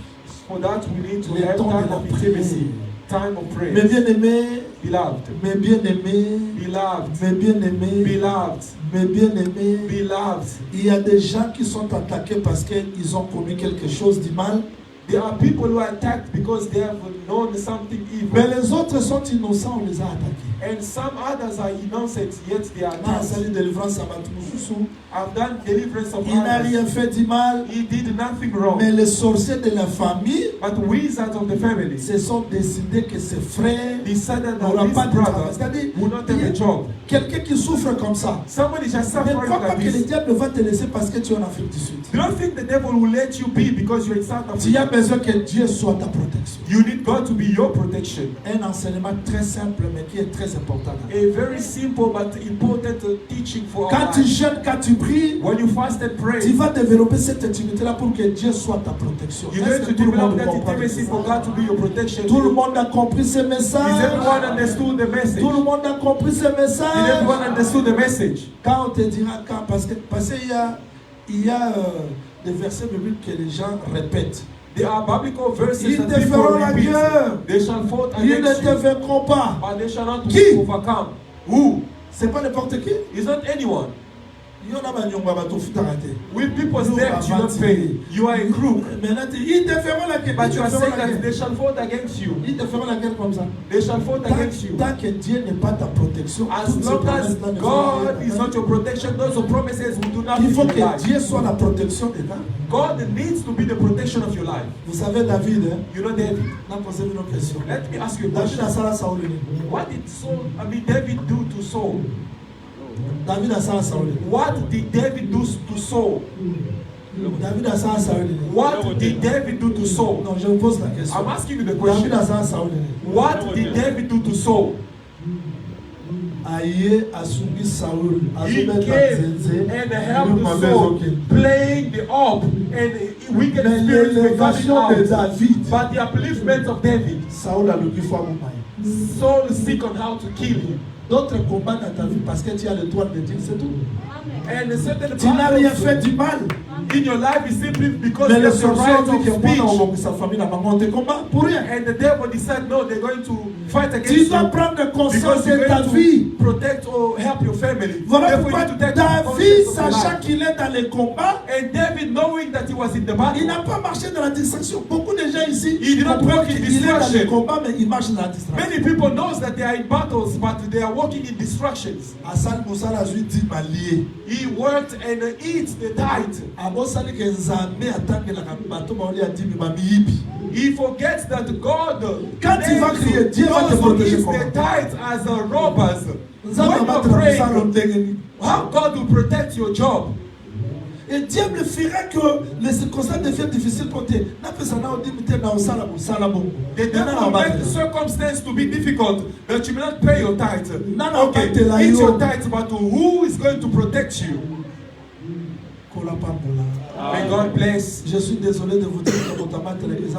For that we need to Le have temps de time la of prière. intimacy, time of Mes prayer. bien-aimés, Beloved, mes bien-aimés, beloved, mes bien-aimés, beloved, mes bien-aimés, beloved. il y a des gens qui sont attaqués parce qu'ils ont commis quelque chose de mal, There are people who are attacked because they have known something mais evil. les autres sont innocents, on les a attaqués. And some others are innocent, yet they are Na not. asali délivrance à bato mosusu. I've done deliverance of Il n'a rien others. fait du mal. He did nothing wrong. Mais les sorciers de la famille But wizards of the family se sont décidés que ses frères decided n'auront that pas this de travail. brother C'est-à-dire, will not have a job. quelqu'un qui souffre comme ça. Somebody just Ne suffering crois pas like que le this. diable va te laisser parce que tu es en Afrique du Sud. Do not think the devil will let you be because you're in South Tu as Africa. besoin que Dieu soit ta protection. You need God to be your protection. Un enseignement très simple mais qui est très important. A very simple but important teaching for our Quand tu life. jeûnes, quand tu pries, When you fast and pray, tu vas développer cette intimité-là pour que Dieu soit ta protection. you're Est-ce going que to tout le develop monde that comprend intimacy ça? for God to be your protection. Tout le monde a compris ce Is message. everyone understood the message? Tout le monde a compris ce Did everyone message. understood the message? Quand on te dira quand, parce qu'il y a des versets bibliques que les gens répètent. There are biblical verses Ils that te people feront la repeat. guerre. They shall fight Ils ne against te you, vaincront pas. but they shall not Qui? overcome. Who? C'est pas n'importe qui. It's not anyone. Il y en a banyongwa bato futaka te. With people's You debt, are you don't vanity. pay. You are a crook. Maintenant, ils te feront la guerre. But Ils you te are feront saying la that guerre. they shall fight against you. Ils te feront la guerre comme ça. They shall fight against you. Tant que Dieu n'est pas ta protection, As toutes ces long as promesses-là ne feront God rien. is not your protection, those are promises will do Il nothing faut in your que life. Dieu soit la protection des gens. God needs to be the protection of your life. Vous savez, David, hein, You know David. on a posé une question. Let me ask you a David question. a Sarah Saoul. What did David do to Saul? David a Sarah Saoul. What did David do to Saul? David a Sarah Saoul. What did David do to Saul? Non, je vous pose la question. I'm asking you the David question. a Sarah Saoul. What did David do to Saul? Aye asungi Saoul. He Azobeta came zenze. and helped Lui, Saul, okay. playing the harp, and wicked Mais spirits were coming l'élévation de out. David, But the upliftment of David, Saoul a le kifu amumaya. Saul is sick on how to kill him. D'autres combats dans ta vie parce que tu as le droit de dire, c'est tout. And a certain Tu n'as rien fait battles du mal. in your life is simply because Mais you le have the sorcier right dit que of moi, speech. on sa famille n'a pas monté combat pour rien. And the devil decide, no, they're going to fight against Tu dois you prendre conscience because you're de ta going vie. to protect or help your family. Voilà Therefore, pourquoi you need to take David, conscience of your sachant life. qu'il est dans les combats, And David, knowing that he was in the il battle, n'a pas marché dans la distraction. Beaucoup de gens ici Il did not comprennent walk in qu'il est dans les distraction. combats, mais il marche dans la distraction. many people knows that they are in battles, but they are walking in distractions. Asal Moussala a dit malié. He worked and eats the tithe. Abosali ke nzambe atangelaka bato baoli adimi bamiyibi. He forgets that God Quand tu vas crier, Dieu va te those who protéger eat comment? the tithe as robbers. Nzambe When abattre you're mosala praying, ndenge nini? how God will protect your job. Et diable fera que les circonstances deviennent difficiles pour toi. N'appelle na odimite na osala osala bongo. The devil will make the circumstance to be difficult, that you may not pay your tithe. Nana Okay, obatela eat yo. your tithe, but who is going to protect you? Kola pambola. May God bless. Je suis désolé de vous dire que votre maître est les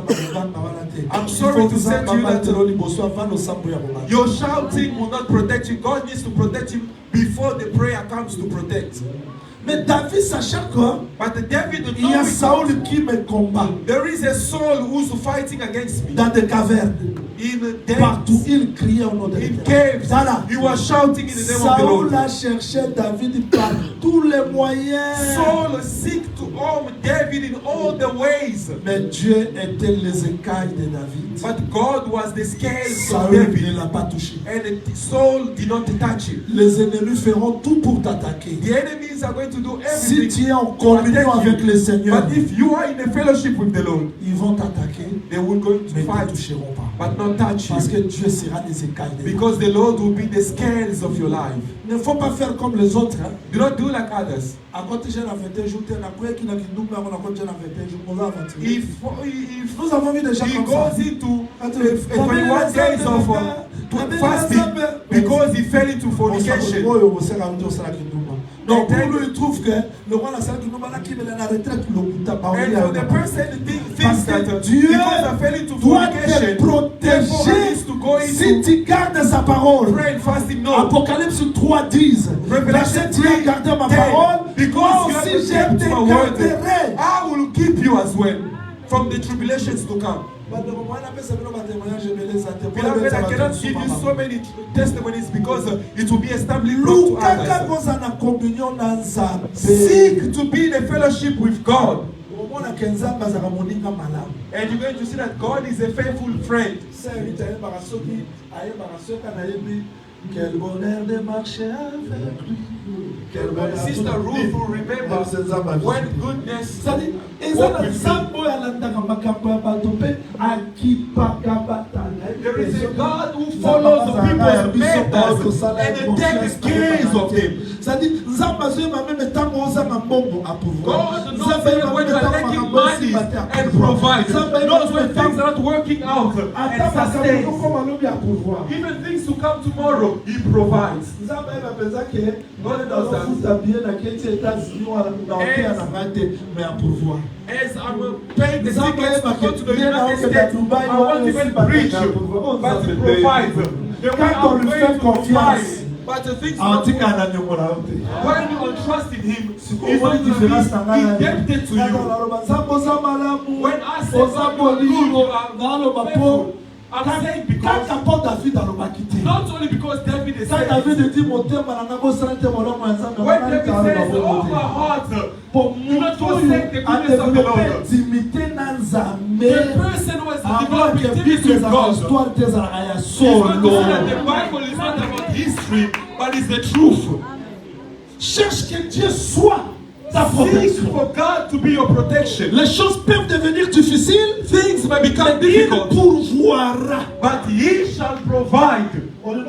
I'm sorry to say to you that that your shouting will not protect you. God needs to protect you before the prayer comes to protect. mais David sachant que But the David il y a knowing Saoul qui me combat there is a soul who's fighting against me. dans des cavernes. In Partout, depths, il criait au nom de in l'Éternel. caves, Voilà. he was shouting in the name of the Saoul Lord. a cherché David par tous les moyens. Saul seek to harm David in all the ways. Mais Dieu était les écailles de David. But God was the scales of Saoul ne David. l'a pas touché. And Saul did not touch him. Les ennemis feront tout pour t'attaquer. The enemies are going to do Si everything tu es en to communion attack avec you. le Seigneur, But if you are in a fellowship with the Lord, ils vont t'attaquer, they will go to mais ils ne fight, toucheront pas. but not touch Parce que you. Dieu sera les écailles de David. Because the Lord will be the scales of your life. Il ne faut pas faire comme les autres. Hein. Do not do like others. À côté, j'ai la 21 jours, tu as qui n'a qu'une double, on a côté, j'ai la 21 jours, on va avancer. If Nous avons vu des gens he comme ça. goes into Attends, 21 days of fasting because he fell into fornication. Donc, pour lui, il trouve que le roi la salle qui nous bat là, qui est à la retraite, le And for the person thinks that Dieu because I fell into doit te fornication, therefore he protéger needs to go si into tu gardes sa parole. prayer and fasting. No. Apocalypse 3:10. Revelation Parce que tu as gardé ma 3:10. parole, moi Because you aussi je have te kept my word, garderai. I will keep you as well from the tribulations to come. Beloved, I cannot give you so many testimonies because it will be a stumbling block to others. Seek to be in a fellowship with God. And you're going to see that God is a faithful friend. Quel bonheur de marcher avec lui. Quel bonheur. Sister Ruth will remember when goodness C'est-à-dire, walked with me. There is a God who follows the people's matters and takes care of them. C'est-à-dire, God knows even when you are lacking money and provides. Knows when things are not working out and sustains. Even things to come tomorrow, He provides. God knows that. As I'm paying the tickets to go to the United States, I won't even preach, but He provides. The one I'm going to provide. But the things when you trust in Him, He's not going to be indebted to you. When I say something good, I'm faithful. I'm saying because not only because David is saying, when David says, oh my heart, do not forsake the goodness of the Lord. The person who has developed intimacy with God, he's going to say that the Bible is not about history, but it's the truth. Cherche que Dieu soit ta Seek protection. for God to be your protection. Les choses peuvent devenir difficiles. Things may become Il difficult, pourvoira. but He shall provide. You want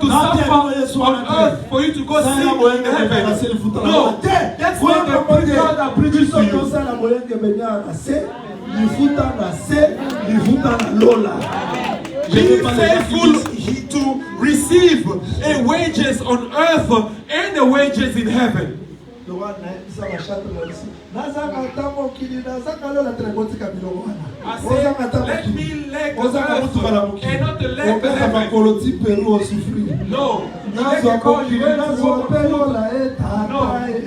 to suffer on earth for you to go sing in heaven. No, that's why the God are preaching to you. Be faithful to receive a wages on earth and the wages in heaven. I say, let me leg the earth and not the leg the heaven. No, you let me call you going to walk on foot. No, let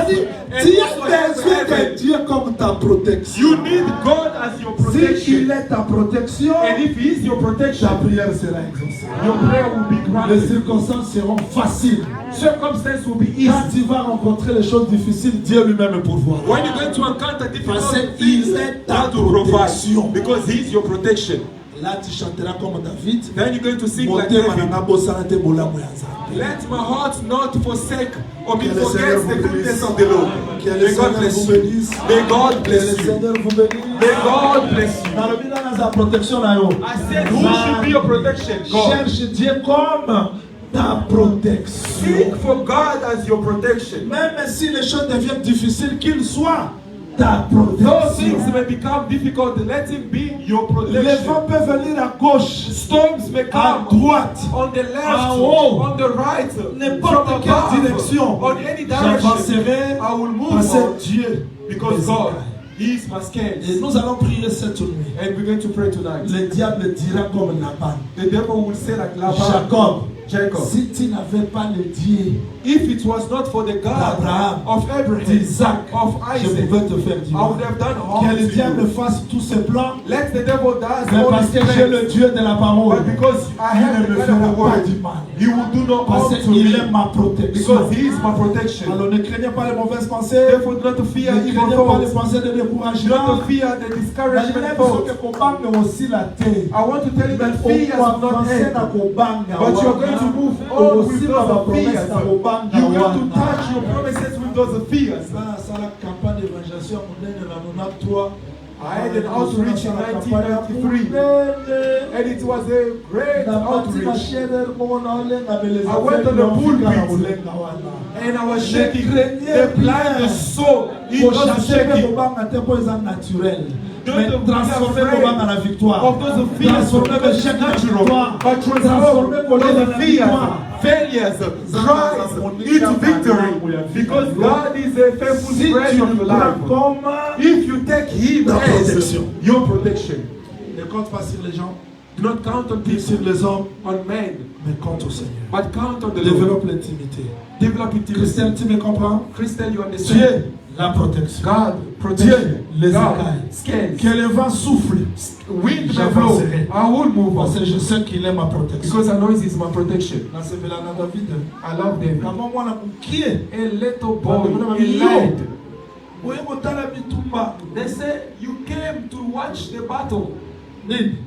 me Tu as besoin de Dieu comme ta protection. You need God as your Si il protection. est ta protection, And if He is your ta protection, prière sera exaucée. your prayer will be Les granted. circonstances seront faciles. Circumstances will be easy. Quand tu vas rencontrer les choses difficiles, Dieu lui-même pourvoira. When you're going to encounter difficult Parce things, qu'il est ta God will protection. provide because He is your protection. Là, tu chanteras comme David. Then you're going to sing like Motema David. na bosana te bolamu ya Nzambe. Let my heart not forsake or be Que le Seigneur forget the vous goodness bénisse. of the Lord. Que le May God Seigneur bless vous you. bénisse. May God Que le bless you. Seigneur vous bénisse. May God bless you. Dans le milieu de sa protection là, yo. I said, who should be your protection? God. Cherche Dieu comme ta protection. Seek for God as your protection. Même si les choses deviennent difficiles, qu'il soit ta Those protection. things may become difficult. Let Him be your Les protection. vents peuvent venir à gauche, Storms may à come droite, on the left, en haut, on the right, n'importe from quelle above, direction. on any direction. J'avancerai I will move parce on que Dieu because est God, là. He is my scales. Et nous allons prier cette nuit. And we're going to pray tonight. Le diable dira comme Laban. The devil will say like Laban, Jacob, si tu n'avais pas le Dieu if it was not for the God d'Abraham, of Abraham, d'Isaac, of je Isaac, pouvais te faire du I would mal. have done harm Que le to diable you. fasse tous ses plans, Let the devil does mais all parce his que j'ai le plans. Dieu de la parole, But because I il have ne the me God of fera the pas word, du mal. He will do no Parce harm to qu'il est me. ma protection. Because He is my protection. Alors ne craignez pas les mauvaises pensées, Therefore, do not fear ne evil craignez pas les thoughts. pensées de Do découragement. not fear the discouragement thoughts. aussi la terre. I want to tell you that Mais fear on is not avancer end. na kobanga But you are going to move on with aussi those na fears. promesse na kobanga You're going to wana. touch your promises with those fears. Sala campagne d'évangélisation monene na 93. I had an outreach in 1993, and it was a great outreach. I went on the pulpit, and I was shaking. The blind soul, it was shaking. Mais transformer kobanga na victoire. Of those fears, Transformer l'échec na victoire. but transform Transformer those kolera na fears, victoire. failures, cries into victory. Because God is a faithful Si spread tu of your le prends life. comme If you take Him ta as protection. your protection, ne compte pas sur les gens, do not count on ni sur people, les hommes, on men, mais compte au Seigneur. but count on the Lord. Développe l'intimité. Develop intimacy. Christian, tu me comprends? Christian, you understand? Dieu, la protection. God, Dieu, protection. les God, écailles. scales. Que le vent souffle. Wind may blow. J'avancerai. I will move Parce on. que je sais qu'il est ma protection. Because I know He is my protection. Dans ce village de David, I love David. comment moi la qui est? A little boy, a lad. Oui, mon talent bitumba. They say you came to watch the battle. Nini?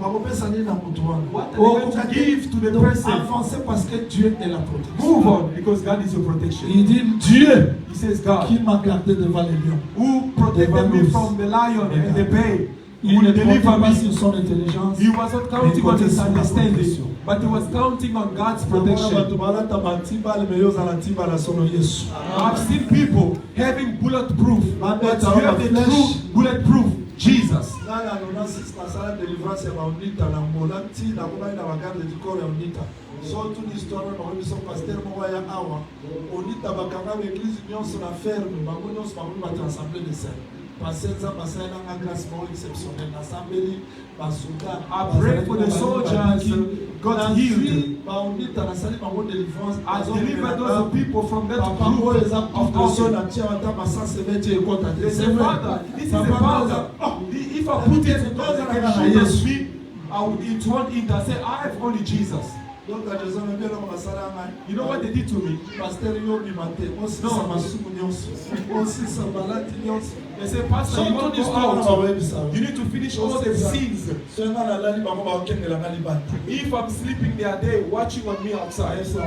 bakopesa nini na mutu wana? What are they going to give to the Donc, person? avancez parce que Dieu est la protection. Move on, because God is your protection. Il dit Dieu He says, God, qui m'a gardé devant les lions. who protected me from the lion and the bear, Il will ne deliver comptait pas me. sur son intelligence. He was not counting on his understanding, but he was counting on God's protection. I've seen people having bulletproof, but you have the true bulletproof Jesus. So toute l'histoire de son pasteur Moya Awa, on dit tabakanga l'église nyonso na ferme, bango nyonso bango ba transcender de ça. Passer ça passer na grâce mo exceptionnelle na sambeli basuka. I pray for the soldiers who got healed. Ba on dit na sali bango délivrance. I deliver those people from that Papa mo group les a of personnes people. à tia ata basa se mette et compte. They say, Father, this is the father. If I put it in those that can shoot at me, I would it won't eat. I say, I have only Jesus. Donc la raison est bien là masala ngai. You know what they did to me? Pasteur yo bi maté, on se sa masumu nyonso. On se sa balati nyonso. They say, Pastor, you want to go out. You need to finish all the sins. If I'm sleeping there, they watching on me outside. So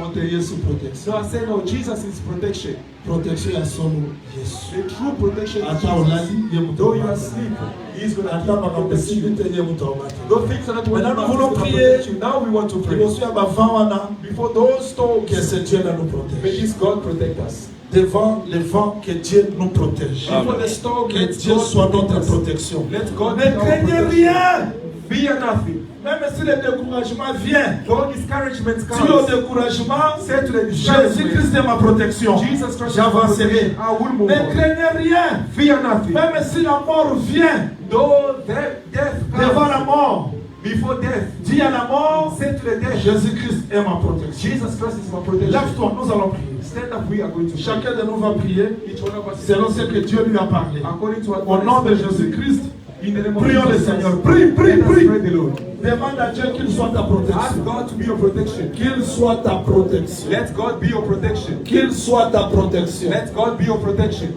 I say, no, Jesus is protection. Protection à solo Yesu. The true protection is Ata olali Jesus. ye muto. Though you are asleep, He is going to Ata ba protect you. possibilité ye muto omati. Those things are not what Maintenant, nous you voulons want to prier. protect you. Now we want to pray. Reçu à bavant wana Before those storms, que ce Dieu là nous may protège. this God protect us. Devant les vents que Dieu nous protège. Before the storm, Que let Dieu God soit protect notre us. protection. Let God Ne be our craignez protection. rien. Fear nothing. Même si le découragement vient. Though discouragement Si au comes, découragement, say to the Jésus-Christ est ma protection. Jesus Christ is J'avancerai. I will move Ne on. craignez rien. Fear nothing. Même si la mort vient Though death devant comes, la mort, before death, dis à la mort, say to the death, Jésus-Christ est ma protection. Jesus Christ is my protection. Lève-toi, nous allons prier. Stand up, we are going to pray. Chacun de nous va prier Each one of us selon ce que Dieu lui a parlé. according to what Au God nom de has spoken. Jésus-Christ, In the name of prions le Jesus Seigneur. Christ. Prie, prie, Let us prie. pray the Lord. Demande à Dieu qu'il soit ta Ask protection. God to be your protection. Qu'il soit ta protection. Let God be your protection. Qu'il soit ta protection. Let God be your protection.